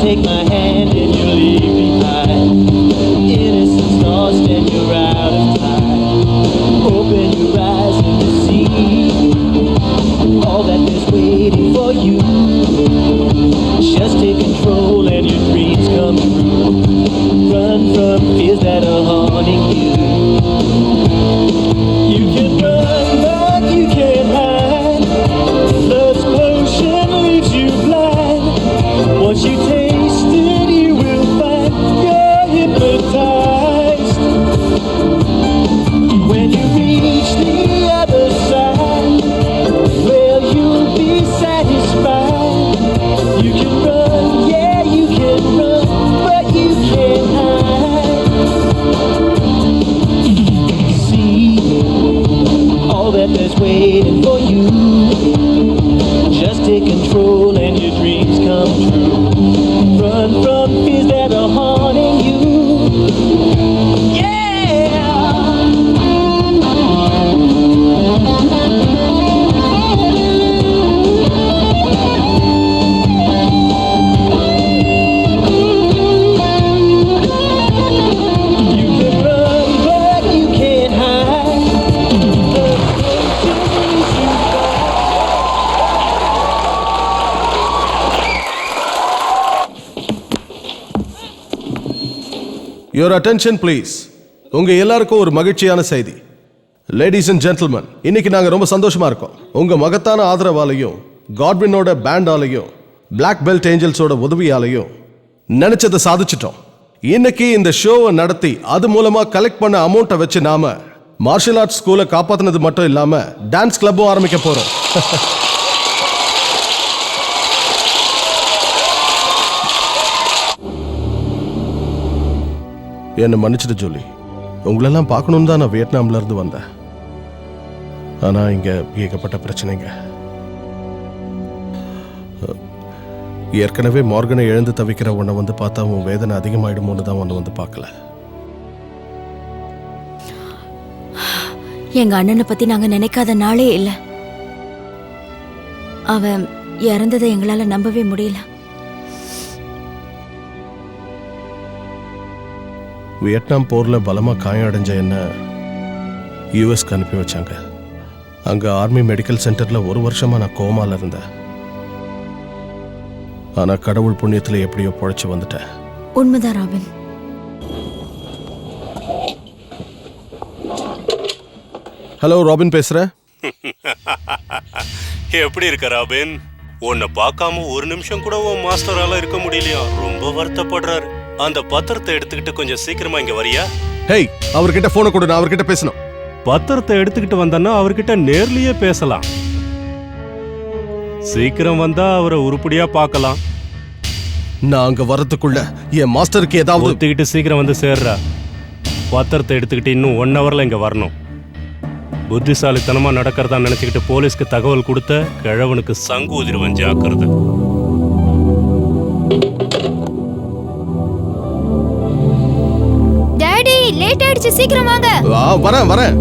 Take my hand and you leave behind. Innocence lost and you're out of time. Open your eyes and you see all that is waiting for you. Just take control and your dreams come true. Run from fears that are haunting you. You can run but you can't hide. Love's potion leaves you blind. Once you taste it, you will find you're hypnotized. When you reach your attention please. உங்க எல்லாருக்கும் ஒரு மகிழ்ச்சியான செய்தி. லேடிஸ் அண்ட் ஜென்டில்மேன், இன்னைக்கு நாங்க ரொம்ப சந்தோஷமா இருக்கோம். உங்க மகத்தான ஆதரவாலையும் காட்வினோட பேண்டாலையும் பிளாக் பெல்ட் ஏஞ்சல்ஸோட உதவியாலையும் நினைச்சதை சாதிச்சிட்டோம். இன்னைக்கு இந்த ஷோவை நடத்தி அது மூலமா கலெக்ட் பண்ண அமௌண்ட்டை வச்சு நாம மார்ஷல் ஆர்ட்ஸ் ஸ்கூலை காப்பாத்தினது மட்டும் இல்லாம டான்ஸ் கிளப்பும் ஆரம்பிக்க போறோம். என்னை மன்னிச்சிட்டு ஜூலி, உங்களெல்லாம் பார்க்கணுன்னு தான் நான் வியட்நாம்ல இருந்து வந்தேன். ஆனா இங்க ஏகப்பட்ட பிரச்சனைங்க. ஏற்கனவே மார்கனை எழுந்து தவிக்கிற உன்னை வந்து பார்த்தா உன் வேதனை அதிகமாயிடுமோன்னு தான் உன்னை வந்து பார்க்கல. எங்க அண்ணனை பத்தி நாங்க நினைக்காத நாளே இல்ல. அவன் இறந்ததை எங்களால நம்பவே முடியல. வியட்நாம் போர்ல பலமா காயம் அடைஞ்ச என்ன யூஎஸ்க்கு அனுப்பி வச்சாங்க. அங்க ஆர்மி மெடிக்கல் சென்டர்ல 1 வருஷமா நான் கோமால இருந்தேன். ஆனா கடவுள் புண்ணியத்துல எப்படியோ பொழைச்சு வந்துட்டேன். உண்மைதான் ராபின். ஹலோ, ராபின் பேசுறேன். எப்படி இருக்க ராபின்? உன்னை பார்க்காம ஒரு நிமிஷம் கூட உன் மாஸ்டரால இருக்க முடியலையா? ரொம்ப வருத்தப்படுறாரு. அந்த பத்திரத்தை எடுத்துக்கிட்டு கொஞ்சம் சீக்கிரமா இங்க வரியா? ஹேய், அவர்கிட்ட போனை கொடு, நான் அவர்கிட்ட பேசணும். பத்திரத்தை எடுத்துக்கிட்டு வந்தா அவர்கிட்ட நேர்லயே பேசலாம். சீக்கிரம் வந்தா அவரை உருப்படியா பார்க்கலாம். நான் அங்க வரதுக்குள்ள என் மாஸ்டருக்கு ஏதாவது ஒத்துக்கிட்டு சீக்கிரம் வந்து சேர்றா. பத்திரத்தை எடுத்துக்கிட்டு இன்னும் 1 ஹவர்ல இங்க வரணும். புத்திசாலித்தனமா நடக்கிறதா நினைச்சுக்கிட்டு போலீஸ்க்கு தகவல் கொடுத்த கிழவனுக்கு சங்கு உதிர்வன் ஜாக்கிரதை. டாடி லேட் ஆயிடுச்சு, சீக்கிரம் வாங்க. வரேன்.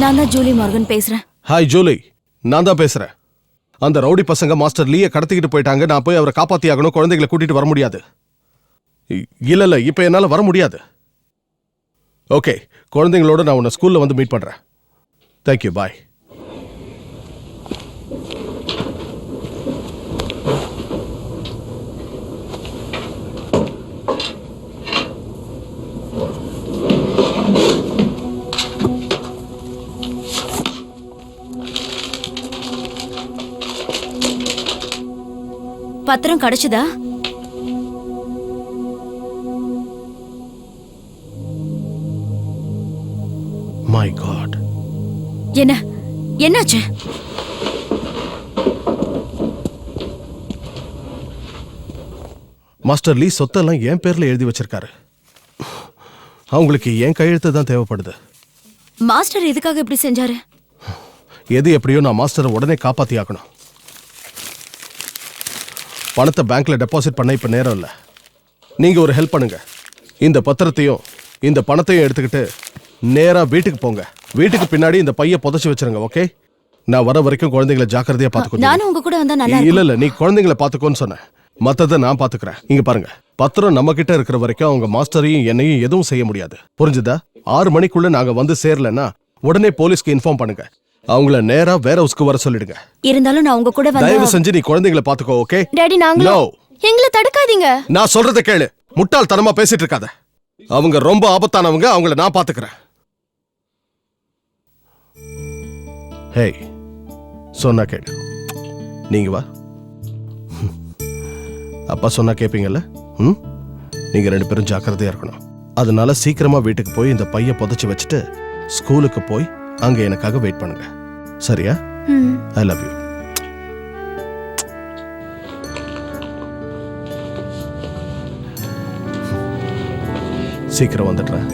நான் தான் ஜூலி மார்கன் பேசுறேன். ஹாய் ஜூலி, நான் தான் பேசுறேன். அந்த ரவுடி பசங்க மாஸ்டர் லீயை கடத்திக்கிட்டு போயிட்டாங்க. நான் போய் அவரை காப்பாத்தி ஆகணும். குழந்தைகளை கூட்டிட்டு வர முடியாது. இல்ல இப்ப என்னால வர முடியாது. ஓகே, குழந்தைங்களோட நான் உன்னை ஸ்கூல்ல வந்து மீட் பண்றேன். Thank you, bye. பத்திரம் கிடைச்சதா? My god. என்னாச்சு? மாஸ்டர் லீ சொத்தெல்லாம் என் பேர்ல எழுதி வச்சிருக்காரு. அவங்களுக்கு என் கையெழுத்து தான் தேவைப்படுது. மாஸ்டர் எதுக்காக இப்படி செஞ்சாரு? எது எப்படியோ நான் மாஸ்டரை உடனே காப்பாத்தி ஆகணும். பணத்தை பேங்க்ல டெபாசிட் பண்ண இப்ப நேரம் இல்லை. நீங்க ஒரு ஹெல்ப் பண்ணுங்க. இந்த பத்திரத்தையும் இந்த பணத்தையும் எடுத்துக்கிட்டு நேரா வீட்டுக்கு போங்க. வீட்டுக்கு பின்னாடி இந்த பைய புதைச்சு வச்சிருங்க. ஓகே, நான் வர வரைக்கும் குழந்தைகளை ஜாக்கிரதையா பாத்துக்கோங்க. நானும் உங்க கூட வந்தா நல்லா இருக்கும். இல்ல நீ குழந்தைகளை பாத்துக்கோன்னு சொன்ன. மத்ததை நான் பாத்துக்கிறேன். இங்க பாருங்க, பத்திரம் நம்ம கிட்ட இருக்கிற வரைக்கும் அவங்க மாஸ்டரையும் என்னையும் எதுவும் செய்ய முடியாது. புரிஞ்சுதா? 6 மணிக்குள்ள நாங்க வந்து சேரலன்னா உடனே போலீஸ்க்கு இன்ஃபார்ம் பண்ணுங்க. அவங்கள நேரா வேற ஹவுஸ்க்கு வர சொல்லிடுங்க. இருந்தாலும் நான் உங்க கூட வந்து தயவு செஞ்சு நீ குழந்தைகளை பாத்துக்கோ. ஓகே டாடி, நாங்களும் எங்களை தடுக்காதீங்க. நான் சொல்றத கேளு. முட்டாள்தனமா பேசிட்டு இருக்காத. அவங்க ரொம்ப ஆபத்தானவங்க. அவங்கள நான் பாத்துக்கிறேன். ஹேய், சொன்னா கேளு. நீங்க வா. அப்பா சொன்னா கேப்பீங்கல்ல? நீங்க 2 பேரும் ஜாக்கிரதையா இருக்கணும். அதனால சீக்கிரமா வீட்டுக்கு போய் இந்த பைய புதைச்சு வச்சுட்டு ஸ்கூலுக்கு போய் அங்க எனக்காக வெயிட் பண்ணுங்க. சரியா? I love you. சீக்கிரம் வந்துடுறேன்.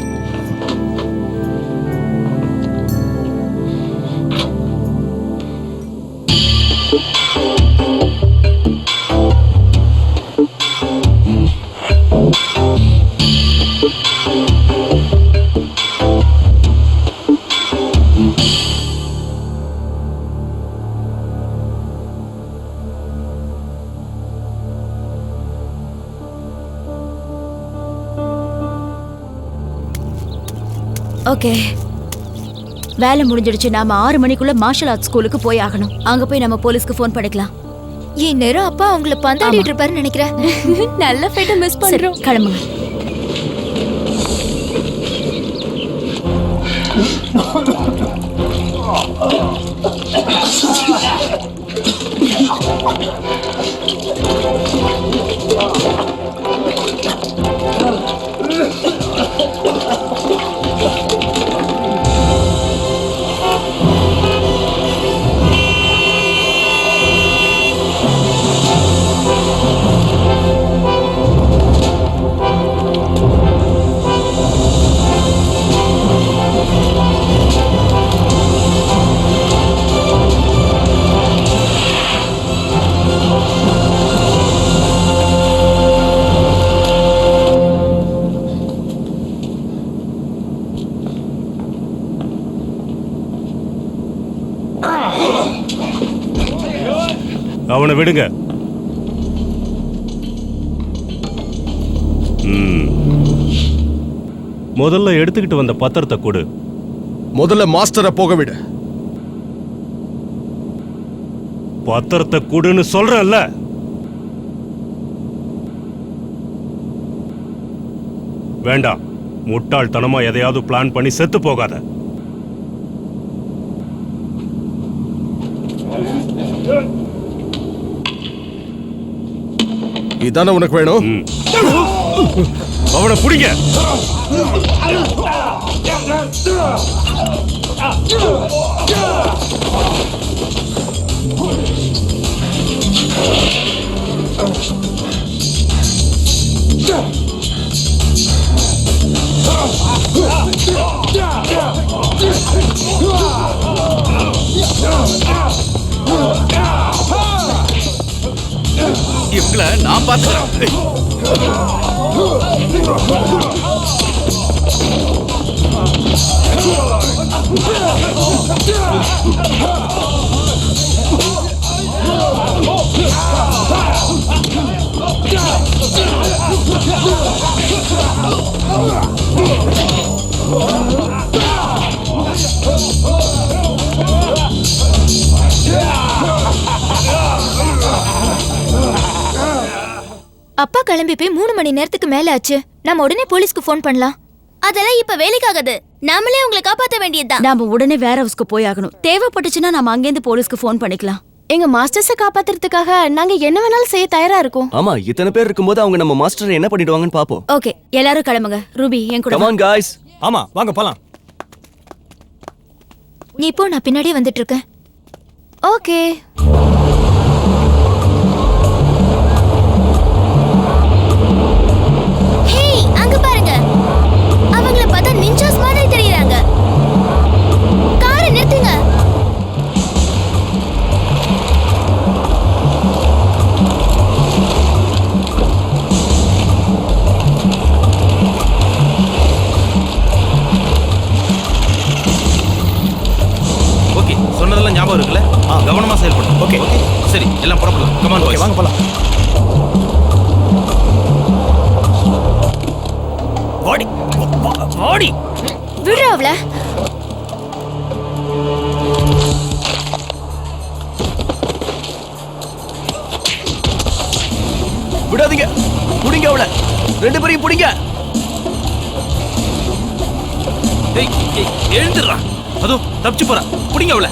ஓகே, வேலை முடிஞ்சிடுச்சு. நாம 6 மணிக்குள்ள மார்ஷல் ஆர்ட்ஸ் ஸ்கூலுக்கு போய் ஆகணும். அங்க போய் நம்ம போலீஸ்க்கு ஃபோன் பண்ணிக்கலாம். இந்நேரம் அப்பா அவங்கள பந்தாடிட்டு இருப்பாருன்னு நினைக்கிறேன். நல்ல ஃபைட்ட மிஸ் சரி, பண்றோம். கிளம்புங்க. அவனை விடுங்க. முதல்ல எடுத்துக்கிட்டு வந்த பத்திரத்தை கொடு. முதல்ல மாஸ்டரை போக விடு. பத்திரத்தை கொடுன்னு சொல்றேன்ல. வேண்டாம், முட்டாள்தனமா எதையாவது பிளான் பண்ணி செத்து போகாத. இதானே உனக்கு வேணும்? அவனை பிடிங்க. இவங்கள நான் பார்த்துக்கிறேன். அப்பா கிளம்பி போய் 3 மணி நேரத்துக்கு மேல ஆச்சு. நம்ம உடனே போலீஸ்க்கு ஃபோன் பண்ணலாம். அதெல்லாம் இப்ப வேலைக்காகாது. நாமளே உங்களை காப்பாத்த வேண்டியதுதான். நாம உடனே வேற ஹவுஸ்க்கு போய் ஆகணும். தேவைப்பட்டுச்சுன்னா நாம அங்கேருந்து போலீஸ்க்கு ஃபோன் பண்ணிக்கலாம். எங்க மாஸ்டர்ஸை காப்பாத்துறதுக்காக நாங்க என்ன வேணாலும் செய்ய தயாரா இருக்கோம். ஆமா, இத்தனை பேர் இருக்கும்போது அவங்க நம்ம மாஸ்டர் என்ன பண்ணிடுவாங்கன்னு பாப்போம். ஓகே, எல்லாரும் கிளம்புங்க. ரூபி என் கூட கம் ஆன் गाइस. ஆமா, வாங்க போலாம். நீ இப்போ நான் பின்னாடியே வந்துட்டு இருக்கேன். ஓகே. ஹேய், அங்க பாருங்க. அவங்கள பார்த்தா நிஞ்சாஸ் மாதிரி தெரியறாங்க. காரை நிறுத்துங்க. ஓகே, சொன்னதெல்லாம் ஞாபகம் இருக்குல்ல? கவனமா செயல்படும். ஓகே, சரி, எல்லாம் புறப்படலாம். கமான் பாய்ஸ், வாங்க போலாம். வாடி வாடி. விடுற அவள. விடாதீங்க, புடிங்க அவள. 2 பேரையும் புடிங்க. ஏய், எழுந்துடுறா. அதோ தப்பிச்சு போறா. புடிங்க அவள.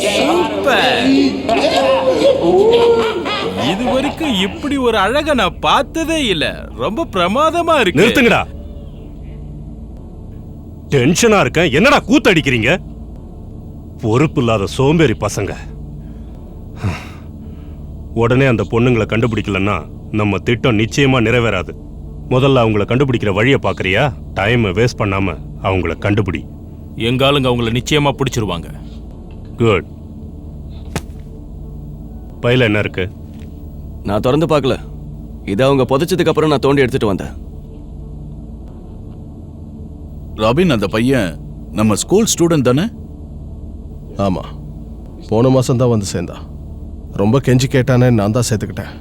சூப்பர். இது வரைக்கும் இப்படி ஒரு அழக நான் பார்த்ததே இல்ல. ரொம்ப பிரமாதமா இருக்கு. நிறுத்துங்கடா. டென்ஷனா இருக்கேன். என்னடா கூத்தடிக்கிறீங்க? பொறுப்பு இல்லாத சோம்பேறி பசங்க. உடனே அந்த பொண்ணுங்களை கண்டுபிடிக்கலன்னா நம்ம திட்டம் நிச்சயமா நிறைவேறாது. முதல்ல அவங்கள கண்டுபிடிக்கிற வழியை பாக்குறியா? டைம் வேஸ்ட் பண்ணாம அவங்கள கண்டுபிடி. எங்க ஆளுங்க அவங்கள நிச்சயமா பிடிச்சிருவாங்க. குட். பையில என்ன இருக்கு? நான் திறந்து பார்க்கல. இதை அவங்க புதைச்சதுக்கு அப்புறம் நான் தோண்டி எடுத்துட்டு வந்தேன். ராபின், அந்த பையன் நம்ம ஸ்கூல் ஸ்டூடெண்ட் தானே? ஆமா, போன மாசம் தான் வந்து சேர்ந்தா. ரொம்ப கெஞ்சி கேட்டானே, நான் தான் சேர்த்துக்கிட்டேன்.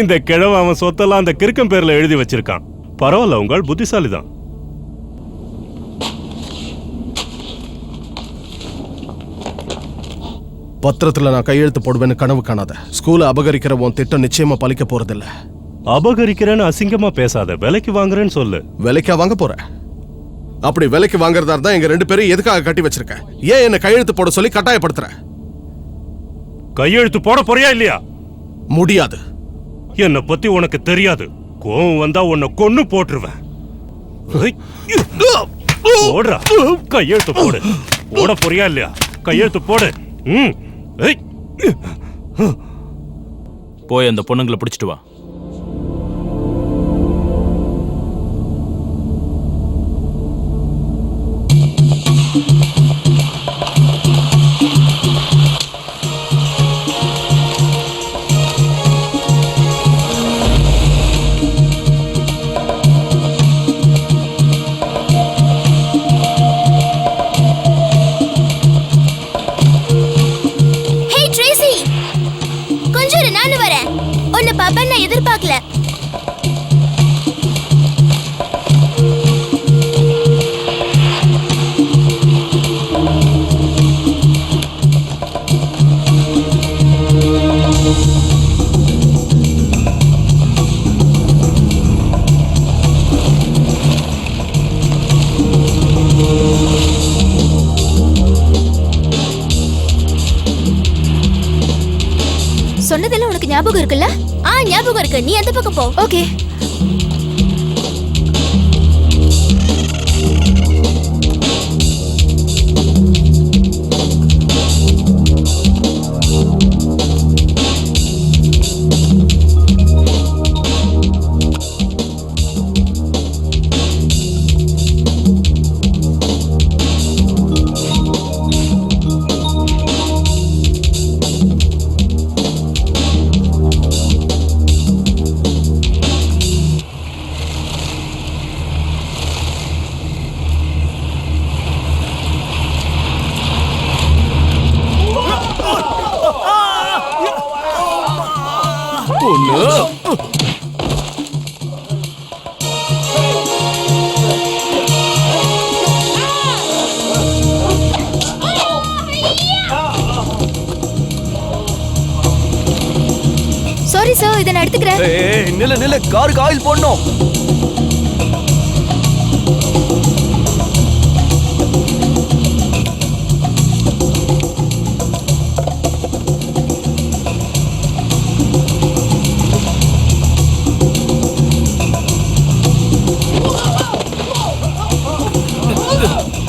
இந்த கிழவன் அவன் சொத்தெல்லாம் அந்த கிறுக்கம் பேர்ல எழுதி வச்சிருக்கான். பரவாயில்ல, உங்கள் புத்திசாலி தான். பத்திரத்துல நான் கையெழுத்து போடுவேன்னு கனவு காணாத. ஸ்கூலை அபகரிக்கிற உன் திட்டம் நிச்சயமா பலிக்க போறதில்ல. அபகரிக்கிறேன்னு அசிங்கமா பேசாத. விலைக்கு வாங்குறேன்னு சொல்லு. விலைக்கா வாங்க போற? அப்படி விலைக்கு வாங்குறதா இருந்தா எங்க 2 பேரும் எதுக்காக கட்டி வச்சிருக்க? ஏன் என்ன கையெழுத்து போட சொல்லி கட்டாயப்படுத்துற? கையெழுத்து போட போறியா இல்லையா? முடியாது. என்னை பத்தி உனக்கு தெரியாது. கோவம் வந்தா உன்னை கொன்னு போட்டுருவேன். போடுறா, கையெழுத்து போடு. போட போறியா இல்லையா? கையெழுத்து போடு. போய் அந்த பொண்ணுங்களை பிடிச்சிட்டு வா. எதிர்பார்க்கல. சொன்னதெல்லாம் உனக்கு ஞாபகம் இருக்குல்ல? ஞாபகம் இருக்கு. நீ அந்த பக்கம் போ. ஓகே. சாரி சார், இதை நான் எடுத்துக்கிறேன். நில்ல, காருக்கு ஆயில் போடணும்.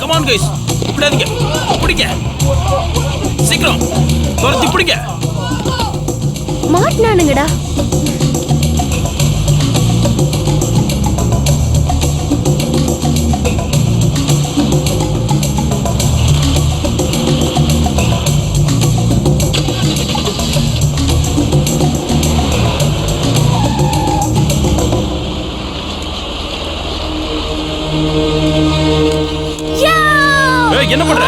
கமான் கைஸ், விடாதீங்க. பிடிங்க, சீக்கிரம் துரத்தி பிடிங்க. மாட்டினானுங்கடா. என்ன பண்ற?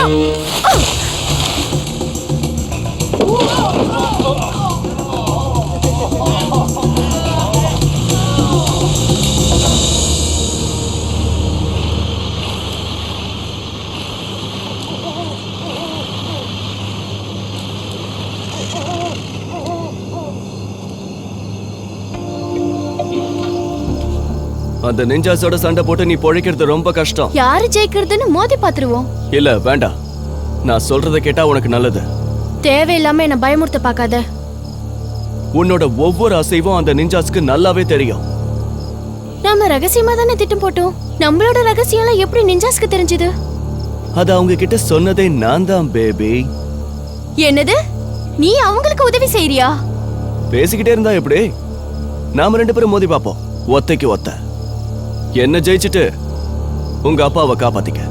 அந்த நிஞ்சாஸோட சண்டை போட்டு நீ பொழைக்கிறது ரொம்ப கஷ்டம். யாரு ஜெயிக்கிறதுன்னு மோதி பாத்துருவோம். இல்ல வேண்டாம், நான் சொல்றத கேட்டா உனக்கு நல்லது. தேவையில்லாம என்ன பயமுறுத்த பார்க்காத. உன்னோட ஒவ்வொரு அசைவும் அந்த நிஞ்சாஸ்க்கு நல்லாவே தெரியும். நாம ரகசியமா தானே திட்டம் போட்டோம். நம்மளோட ரகசியம் எப்படி நிஞ்சாஸ்க்கு தெரிஞ்சது? அது அவங்க கிட்ட சொன்னதே நான் தான் பேபி. என்னது? நீ அவங்களுக்கு உதவி செய்யறியா? பேசிக்கிட்டே இருந்தா எப்படி? நாம 2 பேரும் மோதி பாப்போம், ஒத்தைக்கு ஒத்த. என்ன ஜெயிச்சுட்டு உங்க அப்பாவை காப்பாத்திக்க.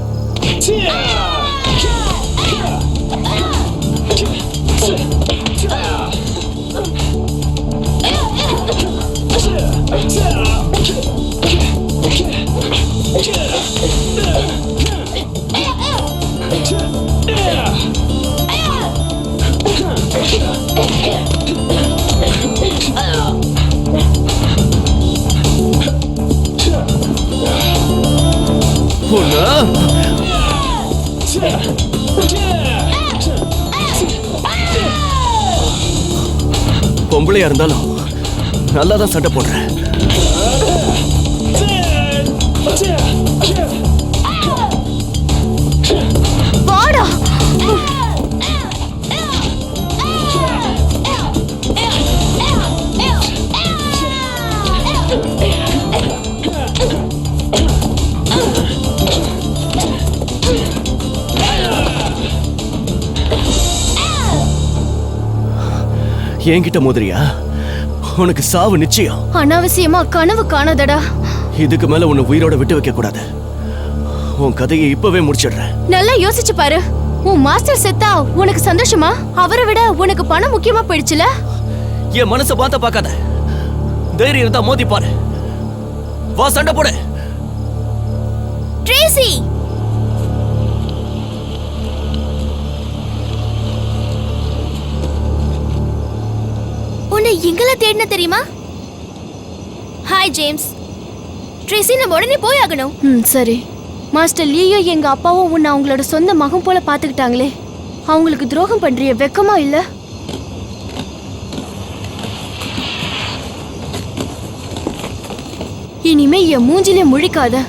பொம்பளையா இருந்தாலும் நல்லாதான் சண்டை போடுறேன். வாடா. என்கிட்ட மோதிரியா? உனக்கு சாவு நிச்சயம். அனாவசியமா கனவு காணாதடா. இதுக்கு மேல உன்னை உயிரோட விட்டு வைக்க கூடாது. உன் கதையை இப்பவே முடிச்சிடுறேன். நல்லா யோசிச்சு பாரு. உன் மாஸ்டர் செத்தா உனக்கு சந்தோஷமா? அவரை விட உனக்கு பணம் முக்கியமா போயிடுச்சுல? என் மனசை பார்த்த பார்க்காத. தைரியம் இருந்தா மோதி பாரு. வா சண்டை போடு. ட்ரேசி, உன்னை எங்கெல்லாம் தேடின தெரியுமா? Hi James. ட்ரேசி, நம்ம உடனே போய் ஆகணும். சரி. மாஸ்டர் லீயோ எங்க அப்பாவும் உன்னை அவங்களோட சொந்த மகன் போல பாத்துக்கிட்டாங்களே, அவங்களுக்கு துரோகம் பண்றிய வெக்கமா இல்ல? இனிமே என் மூஞ்சிலே முழிக்காத.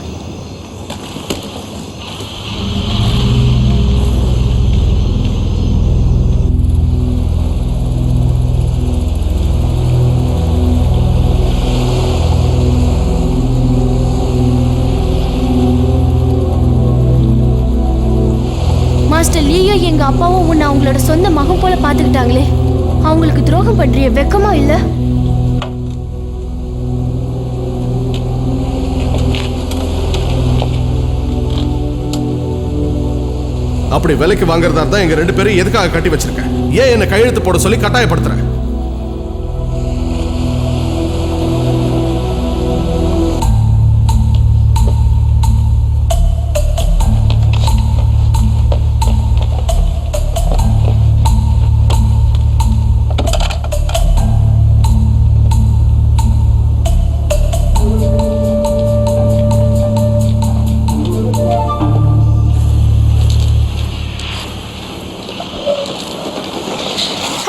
மாஸ்டர் லீயோ எங்க அப்பாவும் உன்னை அவங்களோட சொந்த மகன் போல பாத்துக்கிட்டாங்களே, அவங்களுக்கு துரோகம் பண்றிய வெக்கமா இல்ல? அப்படி விலைக்கு வாங்குறதா இருந்தா எங்க 2 பேரும் எதுக்காக கட்டி வச்சிருக்கேன்? ஏன் என்ன கையெழுத்து போட சொல்லி கட்டாயப்படுத்துறேன்?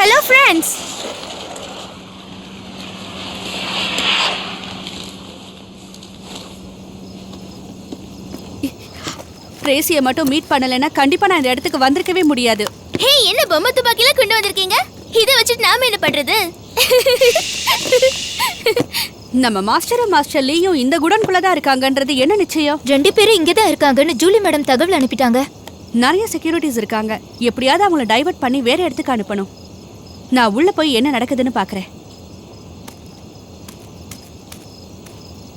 Hello friends. ட்ரேசியை மட்டும் மீட் பண்ணலைன்னா கண்டிப்பா நான் இந்த இடத்துக்கு வந்திருக்கவே முடியாது. ஹே, என்ன பொம்மை துப்பாக்கில கொண்டு வந்திருக்கீங்க? இதை வச்சுட்டு நாம என்ன பண்றது? நம்ம மாஸ்டர் லீயும் இந்த குடன்குள்ள தான் இருக்காங்கன்றது என்ன நிச்சயம்? 2 பேரும் இங்கே தான் இருக்காங்கன்னு ஜூலி மேடம் தகவல் அனுப்பிட்டாங்க. நிறைய செக்யூரிட்டிஸ் இருக்காங்க. எப்படியாவது அவங்கள டைவர்ட் பண்ணி வேற இடத்துக்கு அனுப்பணும். நான் உள்ள போய் என்ன நடக்குதுன்னு பாக்குறேன்.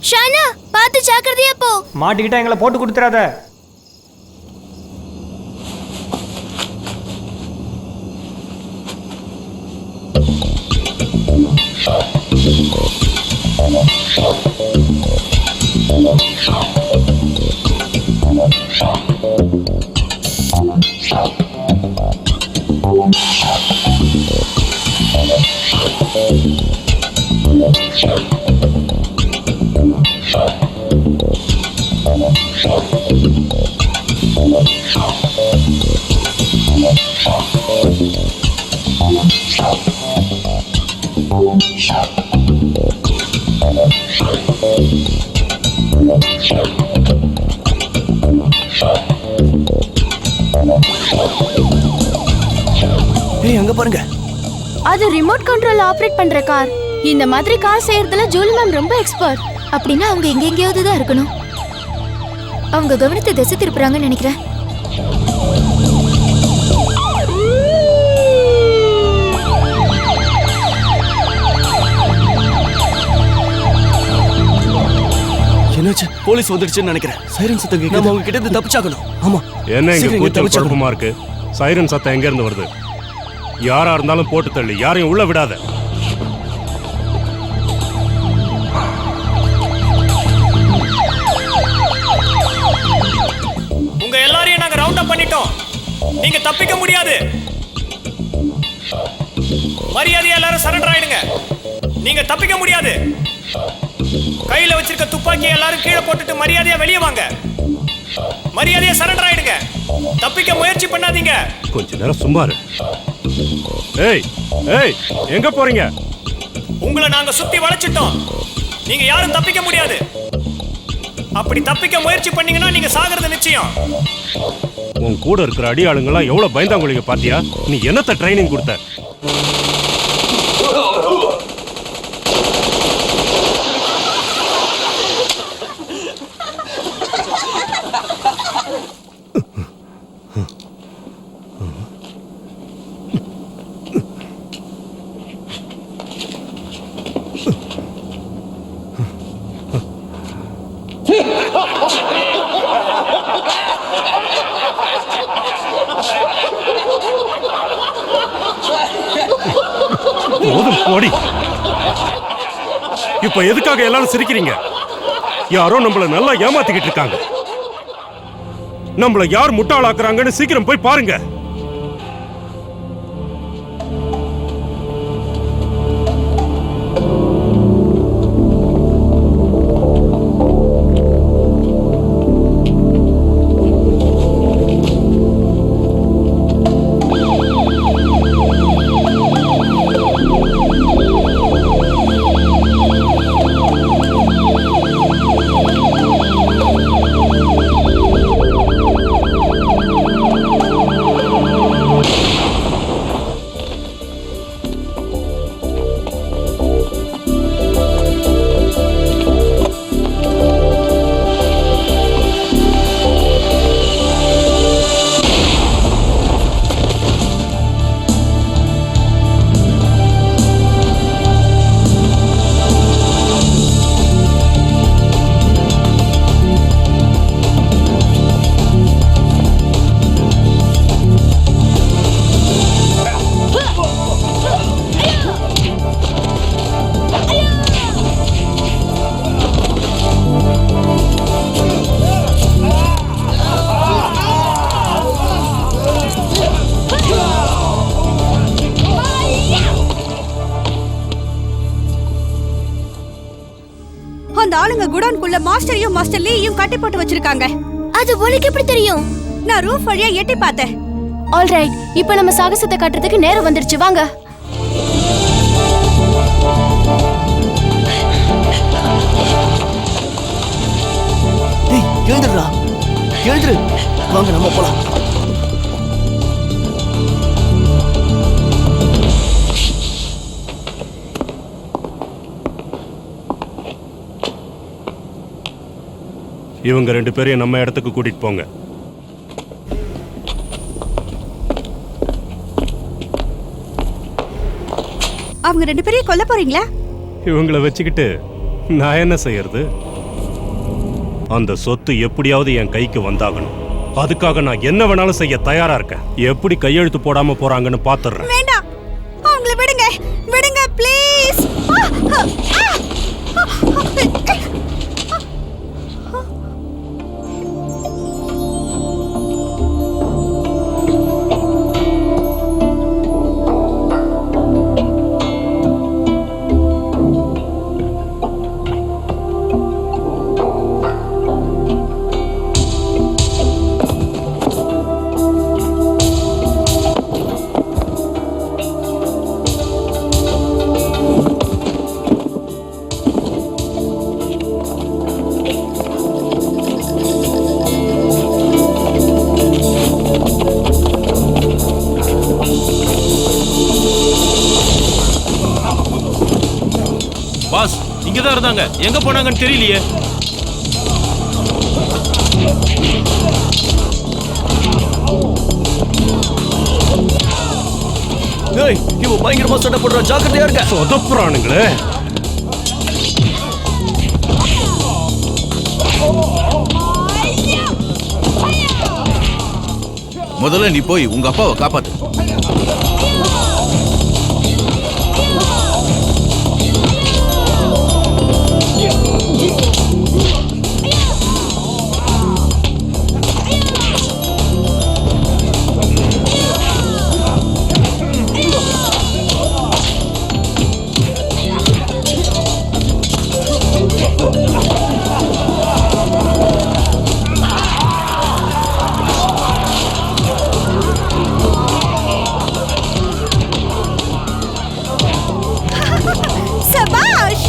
ஷானா, பார்த்து ஜாக்கிரதையா போ. மாட்டிக்கிட்டா எங்களை போட்டு கொடுத்துறாத. ஏய் அங்க பாருங்க. அது ரிமோட் கண்ட்ரோல் ஆபரேட் பண்ற கார். இந்த மாதிரி கார் செய்யறதுல ஜூலி மேம் ரொம்ப எக்ஸ்பர்ட். அப்படின்னா அவங்க எங்கெங்கேயாவது தான் இருக்கணும். அவங்க கவனத்தை திசை திருப்புறாங்கன்னு நினைக்கிறேன். என்னாச்சு? போலீஸ் வந்துடுச்சுன்னு நினைக்கிறேன். சைரன் சத்தம் கேக்குது. நம்ம அவங்க கிட்ட இருந்து தப்பிச்சாகணும். ஆமா. என்ன இங்க சீக்கிரம் கூச்சல் தப்பிச்சாகணும். குழப்பமா இருக்கு? சைரன் சத்தம் எங்க இருந்து வருது? யாரா இருந்தாலும் போட்டு தள்ளி, யாரையும் உள்ள விடாத. உங்க எல்லாரையும் நாங்க ரவுண்ட் அப் பண்ணிட்டோம். நீங்க தப்பிக்க முடியாது. மரியாதையா எல்லாரும் சரண்டர் ஆயிடுங்க. நீங்க தப்பிக்க முடியாது. கையில வச்சிருக்க துப்பாக்கியை எல்லாரும் கீழே போட்டுட்டு மரியாதையா வெளியே வாங்க. மரியாதையா சரண்டர் ஆயிடுங்க. தப்பிக்க முயற்சி பண்ணாதீங்க. கொஞ்ச நேரம் சும்மா இரு. ஏய் ஏய் எங்க போறீங்க? உங்களை நாங்க சுத்தி வளைச்சிட்டோம். நீங்க யாரும் தப்பிக்க முடியாது. அப்படி தப்பிக்க முயற்சி பண்ணீங்கன்னா நீங்க சாகிறது நிச்சயம். உன் கூட இருக்கிற அடியாளுங்கெல்லாம் எவ்வளவு பயந்தாங்குழிங்க பாத்தியா? நீ என்னத்த ட்ரைனிங் கொடுத்த? போடி. இப்ப எதுக்காக எல்லாரும் சிரிக்கிறீங்க? யாரோ நம்மள நல்லா ஏமாத்திக்கிட்டு இருக்காங்க. நம்மள யார் முட்டாளாக்குறாங்கன்னு சீக்கிரம் போய் பாருங்க. அந்த ஆளுங்க குடோன்குள்ள மாஸ்டரையும் மாஸ்டர் லீயையும் கட்டி போட்டு வச்சிருக்காங்க. அது உனக்கு எப்படி தெரியும்? நான் ரூஃப் வழியா எட்டி பார்த்தேன். ஆல்ரைட், இப்போ நம்ம சாகசத்தை காட்டுறதுக்கு நேரம் வந்துருச்சு. வாங்க. டேய் எழுந்துடா. எழுந்துரு. வாங்க நம்ம போலாம். இவங்க ரெண்டு பேரையும் நம்ம இடத்துக்கு கூட்டிட்டு போங்க. அவங்க ரெண்டு பேரையும் கொல்ல போறீங்களா? இவங்கள வச்சுக்கிட்டு நான் என்ன செய்யறது? அந்த சொத்து எப்படியாவது என் கைக்கு வந்தாகணும். அதுக்காக நான் என்ன வேணாலும் செய்ய தயாரா இருக்கேன். எப்படி கையெழுத்து போடாம போறாங்கன்னு பாத்துறேன். வேண்டாம், அவங்கள விடுங்க, விடுங்க ப்ளீஸ். பாஸ் இங்கதான் இருந்தாங்க, எங்க போனாங்கன்னு தெரியலையே. இவன் பயங்கரமா சண்டை போடுற, ஜாக்கிரதையா இருக்க. சொதப்புறானுங்களே. முதல்ல நீ போய் உங்க அப்பாவை காப்பாத்து. சபாஷ்!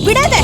விடாத.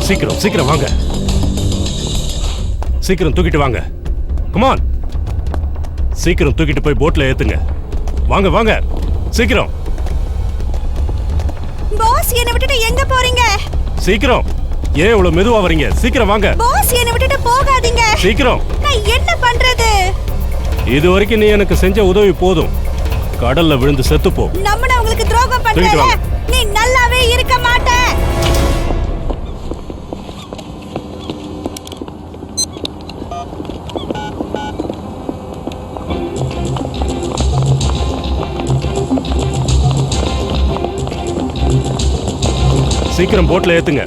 சீக்கிரம் சீக்கிரம் வாங்க, சீக்கிரம் தூக்கிட்டு வாங்க. கமான், சீக்கிரம் தூக்கிட்டு போய் போட்ல ஏத்துங்க. வாங்க வாங்க சீக்கிரம். பாஸ், என்ன விட்டுட்டு எங்க போறீங்க? சீக்கிரம். ஏன் இவ்வளவு மெதுவா வரீங்க? சீக்கிரம் வாங்க. பாஸ், என்ன விட்டுட்டு போகாதீங்க. சீக்கிரம். நான் என்ன பண்றது? இது வரைக்கும் நீ எனக்கு செஞ்ச உதவி போதும். கடல்ல விழுந்து செத்துப்போ. நம்மன உங்களுக்கு துரோகம் தூக்கிட்டு பண்றல. வாங்க. நீ நல்லாவே இருக்க மாட்ட. சீக்கிரம் போட்ல ஏத்துங்க.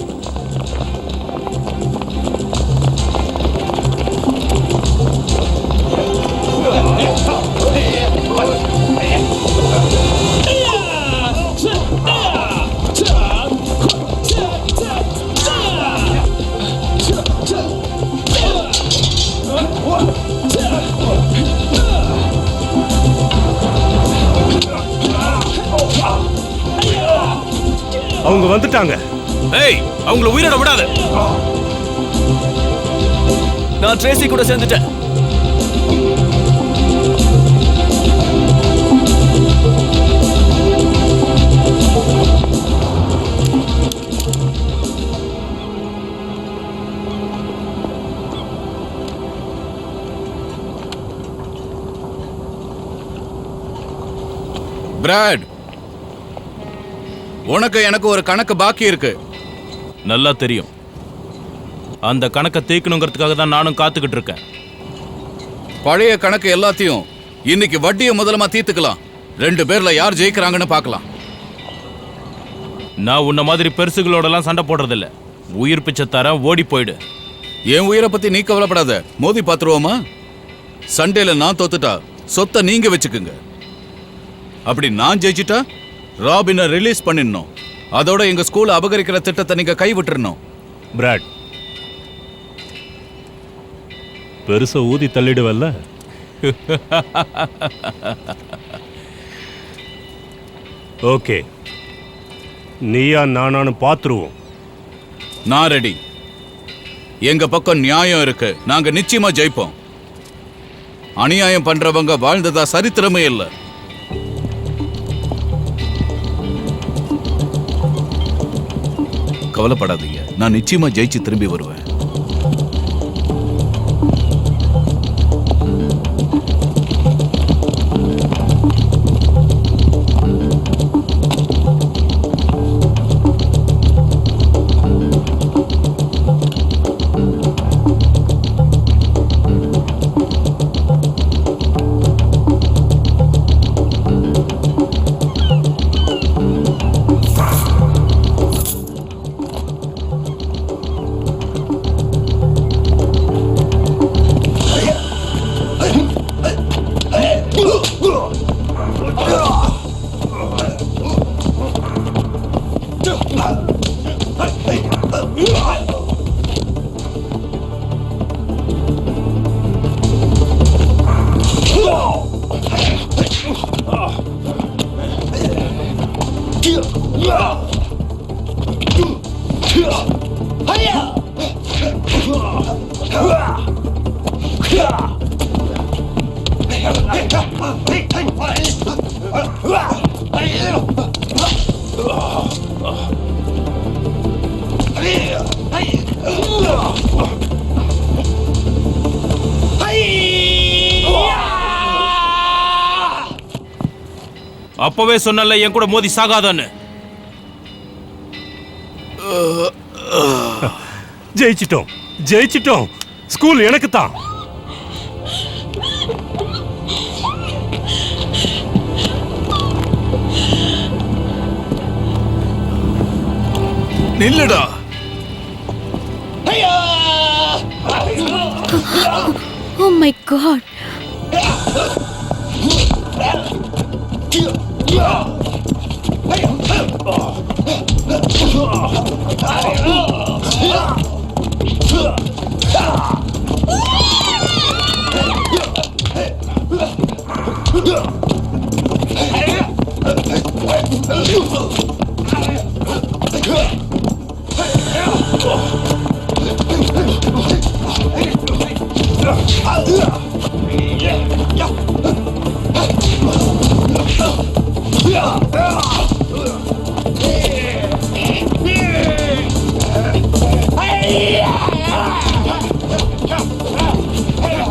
அவங்க வந்துட்டாங்க. ஏய், அவங்கள உயிரோட விடாத. நான் ட்ரேசி கூட சேர்ந்துட்டேன். பிராட், உனக்கு எனக்கு ஒரு கணக்கு பாக்கி இருக்கு. நல்லா தெரியும். அந்த கணக்கை தீர்க்கணுங்கிறதுக்காக தான் நானும் காத்துக்கிட்டு இருக்கேன். பழைய கணக்கு எல்லாத்தையும் இன்னைக்கு வட்டியை முதலமா தீர்த்துக்கலாம். 2 பேர்ல யார் ஜெயிக்கிறாங்கன்னு பார்க்கலாம். நான் உன்ன மாதிரி பெருசுகளோடலாம் சண்டை போடுறதில்ல. உயிர் பிச்சை தர ஓடி போயிடு. என் உயிரை பத்தி நீ கவலைப்படாத. மோதி பாத்துருவோமா? சண்டேல நான் தோத்துட்டா சொத்தை நீங்க வச்சுக்குங்க. அப்படி நான் ஜெயிச்சிட்டா ராபினை ரிலீஸ் பண்ணிடணும். அதோட எங்க ஸ்கூல் அபகரிக்கிற திட்டத்தை நீங்க கைவிட்டுறணும். பிராட், பெருசா ஊதி தள்ளிடுவல்ல? ஓகே, நீயா நானானு பாத்துருவோம். நான் ரெடி. எங்க பக்கம் நியாயம் இருக்கு. நாங்க நிச்சயமா ஜெயிப்போம். அநியாயம் பண்றவங்க வாழ்ந்ததா சரித்திரமே இல்லை. கவலைப்படாதீங்க, நான் நிச்சயமா ஜெயிச்சு திரும்பி வருவேன். அப்பவே சொன்னல என் கூட மோதி சாகாதான்னு. ஜெயிச்சிட்டோம், ஜெயிச்சிட்டோம். ஸ்கூல் எனக்கு தான். நில்லுடா. Oh my God.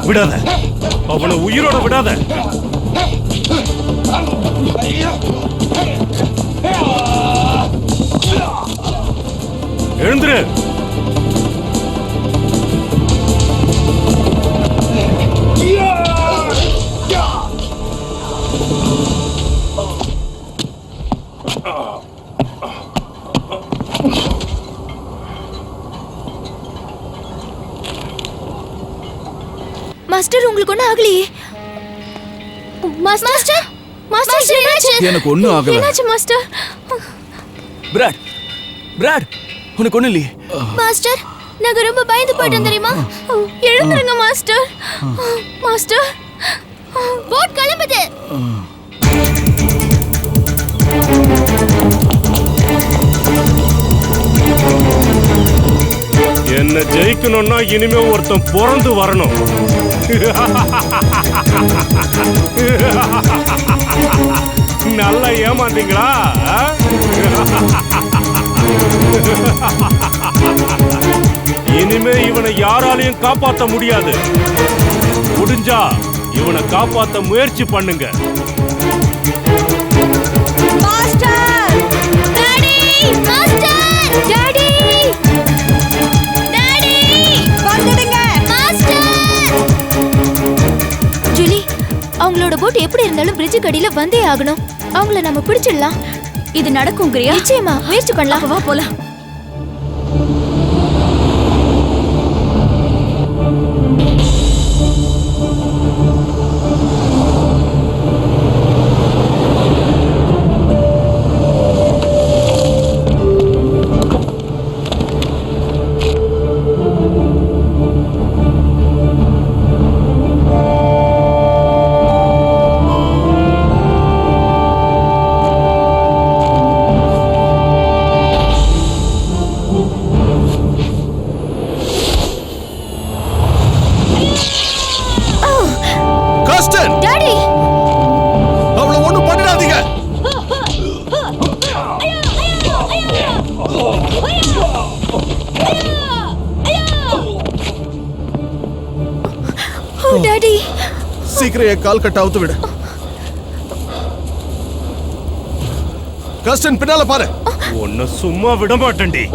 விடாத, அவனை உயிரோட விடாத. எழுந்துரு. மாஸ்டர், உங்களுக்கு ஒன்றும் ஆகலையே? மாஸ்டர், மாஸ்டர் என்னாச்சு? எனக்கு ஒண்ணும் ஆகல. என்னாச்சு மாஸ்டர்? பிராட், பிராட், உனக்கு ஒண்ணும் இல்லையே? மாஸ்டர், நாங்க ரொம்ப பயந்து போயிட்டோம் தெரியுமா? எழுந்துருங்க மாஸ்டர். மாஸ்டர், போட் கிளம்புது. என்ன ஜெயிக்கணும்னா இனிமே ஒருத்தன் பிறந்து வரணும். நல்லா ஏமாந்தீங்களா? இனிமே இவனை யாராலையும் காப்பாற்ற முடியாது. முடிஞ்சா இவனை காப்பாற்ற முயற்சி பண்ணுங்க. அவங்களோட போட் எப்படி இருந்தாலும் பிரிட்ஜுக்கு அடியில வந்தே ஆகணும். அவங்கள நம்ம பிடிச்சிடலாம். இது நடக்கும்ங்கறியா? நிச்சயமா முயற்சி பண்ணலாம். வா போலாம். காஸ்டன், டாடி, அவளை ஒண்ணும் பண்ணிடாதீங்க. ஓ டாடி. சீக்கிரம் என் கால் கட்ட அவுத்து விடு. காஸ்டன், பின்னால பாரு. உன்னை சும்மா விட மாட்டேன்டி.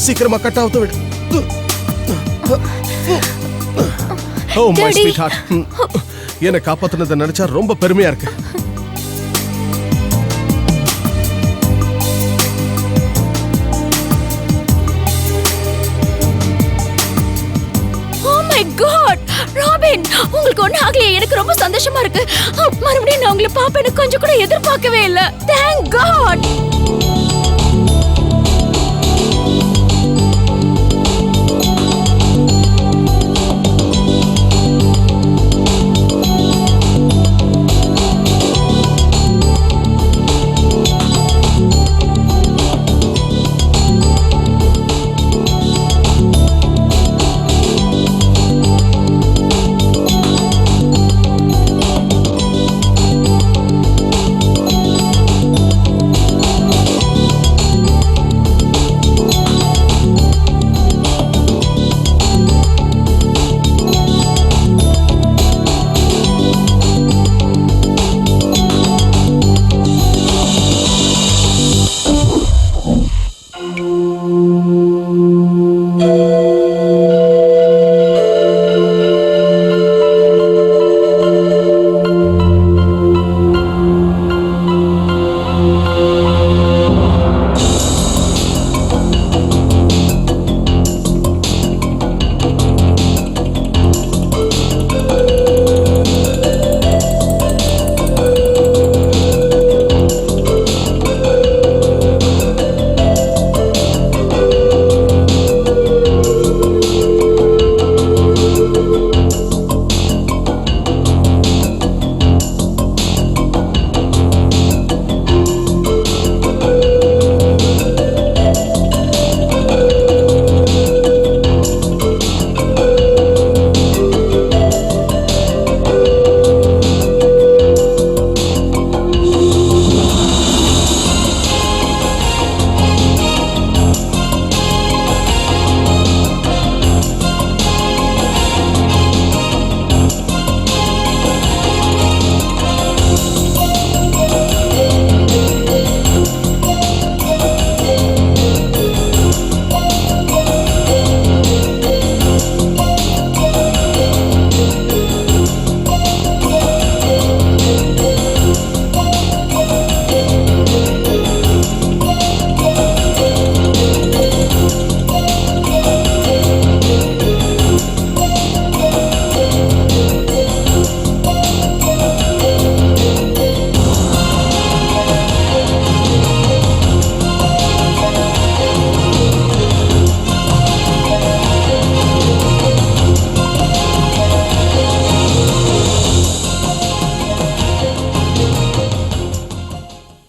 சீக்கிரமா கட்ட அவுத்து விடு. ஓ மை ஸ்வீட் ஹார்ட், என்னை காப்பாத்தினதை நினைச்சா ரொம்ப பெருமையா இருக்கு. ஓ மை காட் ராபின், உங்களுக்கு ஒண்ணு ஆகலையே. எனக்கு ரொம்ப சந்தோஷமா இருக்கு. மறுபடியும் நான் உங்களை பாப்பேன்னு கொஞ்சம் கூட எதிர்பார்க்கவே இல்லை. Thank God.